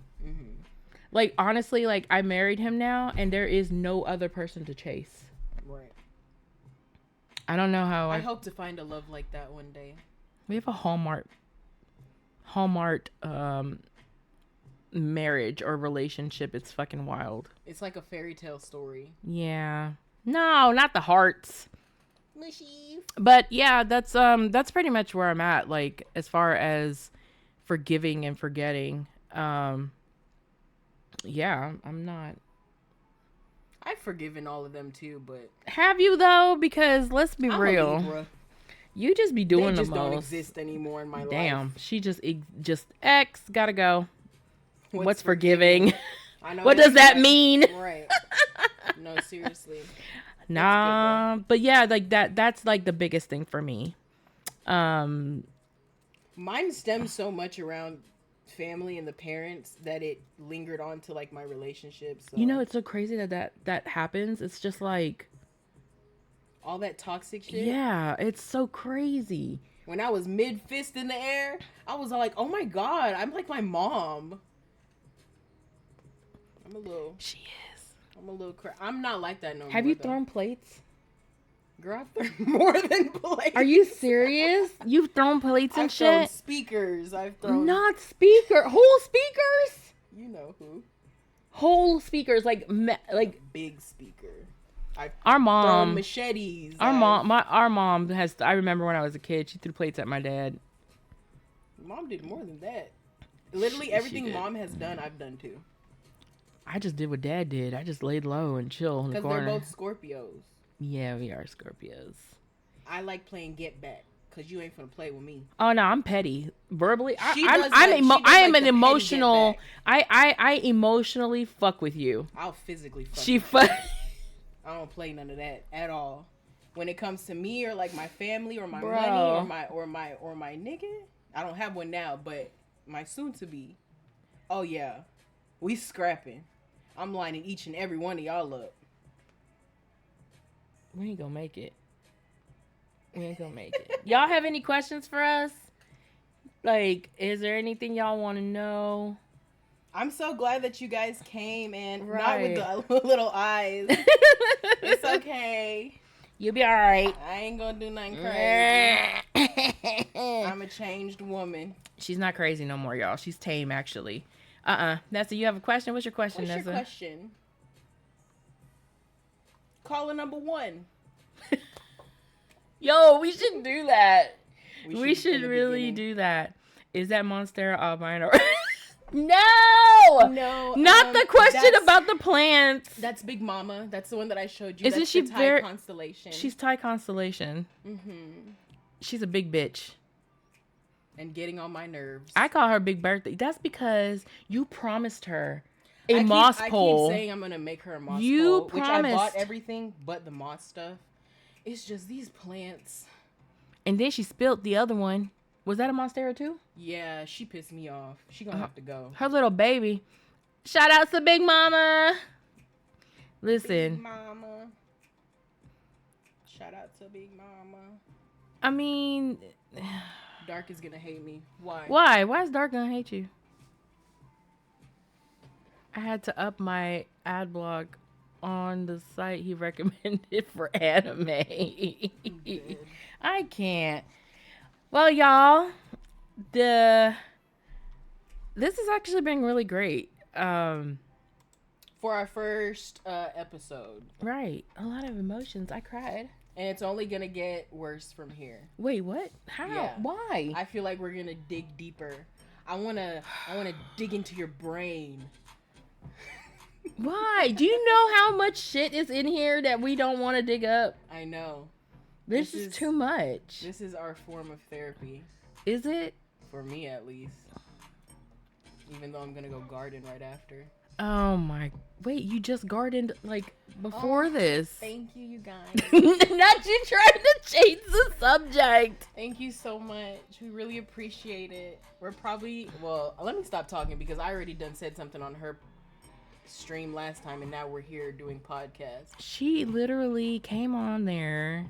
Like, honestly, like, I married him now, and there is no other person to chase. Right. I don't know how I hope to find a love like that one day. We have a Hallmark marriage or relationship. It's fucking wild. It's like a fairy tale story. Yeah. No, not the hearts. Mushy. But yeah, that's pretty much where I'm at, like, as far as forgiving and forgetting. Yeah, I'm not. I've forgiven all of them too, but have you though? Because let's be I'm real. a Libra. You just be doing they just the most. Don't exist anymore in my life. Damn, she just X gotta go. What's forgiving? I know. What does that mean? Right. No, seriously. Nah, but yeah, like that's like the biggest thing for me. Mine stems so much around family and the parents that it lingered on to like my relationships. So. It's so crazy that happens. It's just like all that toxic shit. Yeah, it's so crazy. When I was mid fist in the air, I was like, oh my God, I'm like my mom. She is. I'm not like that no more. Have you thrown plates? Girl, I've thrown more than plates. Are you serious? You've thrown plates and shit? Thrown speakers. I've thrown... Not whole speakers? You know who. Whole speakers, like big speaker. Our mom... thrown machetes. Our mom has... I remember when I was a kid, she threw plates at my dad. Mom did more than that. Literally everything mom has done, I've done too. I just did what dad did. I just laid low and chill in the corner. Because they're both Scorpios. Yeah, we are Scorpios. I like playing get back because you ain't finna play with me. Oh no, I'm petty. Verbally, I am like an the emotional. petty get I emotionally fuck with you. I'll physically fuck. She fuck. I don't play none of that at all. When it comes to me or like my family or my Bro. money or my nigga, I don't have one now, but my soon to be. Oh yeah, we scrapping. I'm lining each and every one of y'all up. We ain't gonna make it. Y'all have any questions for us? Like, is there anything y'all want to know? I'm so glad that you guys came and Right. not with the little eyes. It's okay. You'll be all right. I ain't gonna do nothing crazy. I'm a changed woman. She's not crazy no more, y'all. She's tame, actually. Nessa, you have a question? What's your question, Nessa? What's your question? Caller number 1. Yo, we should do that. We should should really do that. Is that Monstera albino? No! No. Not the question about the plants. That's Big Mama. That's the one that I showed you. Isn't that's she the Thai constellation? She's Thai constellation. Mm-hmm. She's a big bitch. And getting on my nerves. I call her Big Birthday. That's because you promised her a moss pole. I keep saying I'm going to make her a moss You pole. promised. Which I bought everything but the moss stuff. It's just these plants. And then she spilled the other one. Was that a Monstera too? Yeah, she pissed me off. She gonna have to go. Her little baby. Shout out to Big Mama. Listen. Big Mama. Shout out to Big Mama. I mean, Dark is gonna hate me. Why? Why? Why is Dark gonna hate you? I had to up my ad block on the site he recommended for anime. I can't. Well, y'all, this has actually been really great. For our first episode. Right. A lot of emotions. I cried. And it's only going to get worse from here. Wait, what? How? Yeah. Why? I feel like we're going to dig deeper. I want to dig into your brain. Why? Do you know how much shit is in here that we don't want to dig up? I know. This is too much. This is our form of therapy. Is it? For me, at least. Even though I'm going to go garden right after. Oh my. Wait, you just gardened like before this. Thank you, you guys. Not you trying to change the subject. Thank you so much. We really appreciate it. We're probably, well, let me stop talking because I already said something on her stream last time and now we're here doing podcasts. She literally came on there.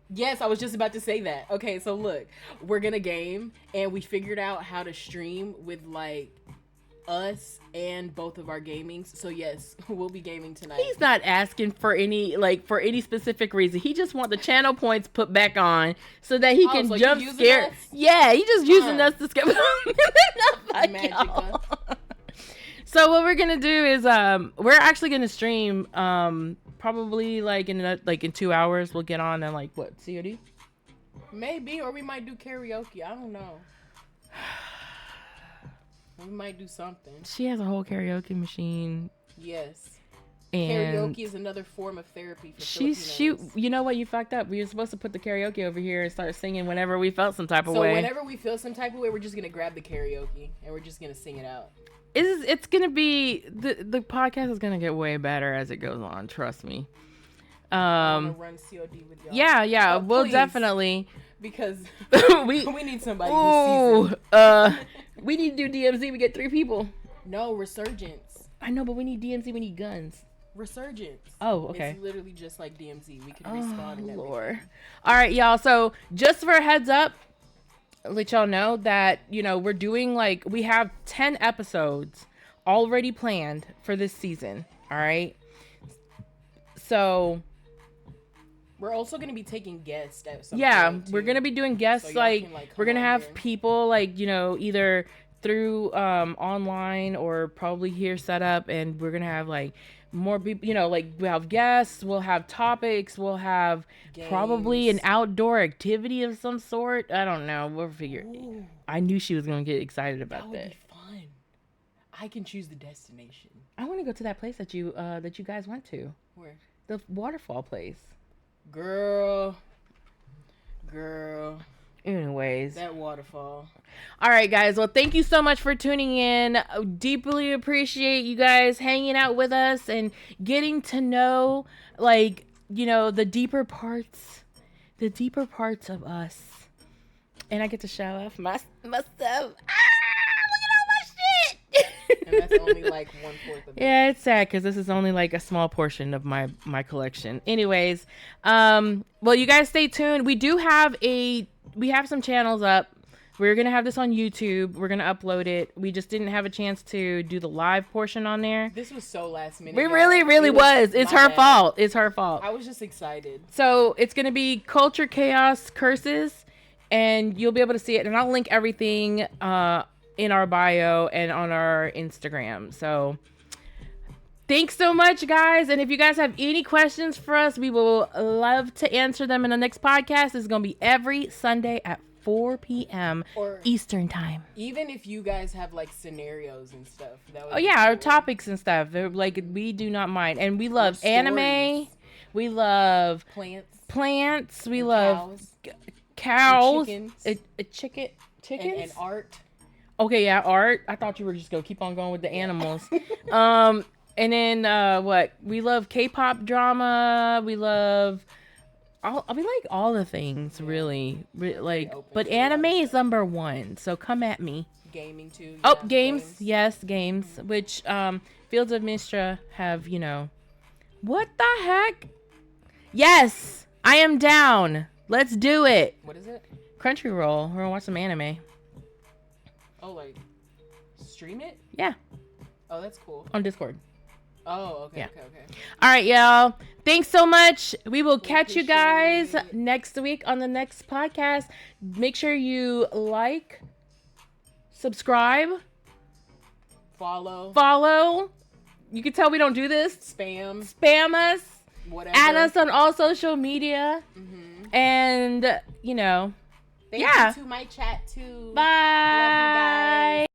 Yes, I was just about to say that. Okay, so look, we're gonna game and we figured out how to stream with like us and both of our gamings. So yes, we'll be gaming tonight. He's not asking for any specific reason. He just want the channel points put back on so that he can so jump scare. Yeah, he just using us to scare. Magic. So what we're gonna do is we're actually gonna stream probably like in 2 hours. We'll get on and like what, COD? Maybe, or we might do karaoke. I don't know. We might do something. She has a whole karaoke machine. Yes. And karaoke is another form of therapy for Filipinos. You know what, you fucked up. We were supposed to put the karaoke over here and start singing whenever we felt some type of way. So whenever we feel some type of way, we're just gonna grab the karaoke and we're just gonna sing it out. It's gonna be the podcast is gonna get way better as it goes on. Trust me. I'm gonna run COD with y'all. Yeah, Oh, we'll please. definitely Because we need somebody this season. We need to do DMZ. We get 3 people. No, Resurgence. I know, but we need DMZ. We need guns. Resurgence. Oh, okay. It's literally just like DMZ. We can respawn and everything. Lord. All right, y'all. So just for a heads up, I'll let y'all know that, we're doing we have 10 episodes already planned for this season. All right. So we're also going to be taking guests at some point, we're going to be doing guests. So we're going to have here. people either through online or probably here set up, and we're going to have more people, we'll have guests, we'll have topics, we'll have Games. probably an outdoor activity of some sort. I don't know. We'll figure. Ooh, I knew she was going to get excited about that would that. be fun. I can choose the destination. I want to go to that place that you guys went to. Where? The waterfall place. Girl, Girl. Anyways. That waterfall. All right, guys. Well, thank you so much for tuning in. Deeply appreciate you guys hanging out with us and getting to know, like, the deeper parts of us. And I get to show off my stuff. Look at all my shit. And that's only like 1/4 of it. Yeah, it's sad because this is only like a small portion of my collection. Anyways, well, you guys stay tuned. We have some channels up. We're going to have this on YouTube. We're going to upload it. We just didn't have a chance to do the live portion on there. This was so last minute. It really was. It's her fault. It's her fault. I was just excited. So it's going to be Culture, Chaos, Curses, and you'll be able to see it. And I'll link everything in our bio and on our Instagram. So thanks so much, guys. And if you guys have any questions for us, we will love to answer them in the next podcast. It's going to be every Sunday at 4 p.m. Or Eastern time. Even if you guys have like scenarios and stuff. That would our topics and stuff. They're, like, we do not mind. And we love anime. We love plants. We love cows. Chickens. And art. Okay, yeah, art. I thought you were just going to keep on going with the animals. And then what? We love K-pop drama. We love all the things, really. Like, but anime is number one. So come at me. Gaming too. Oh, games. Yes, games. Which Fields of Mistra have, What the heck? Yes, I am down. Let's do it. What is it? Crunchyroll. We're gonna watch some anime. Oh, like stream it? Yeah. Oh, that's cool. On Discord. Oh, okay, Yeah. okay. All right, y'all. Thanks so much. We will catch you guys next week on the next podcast. Make sure you like, subscribe, follow. You can tell we don't do this. Spam us. Whatever. Add us on all social media. Mm-hmm. And, Thank you to my chat too. Bye. Love you guys.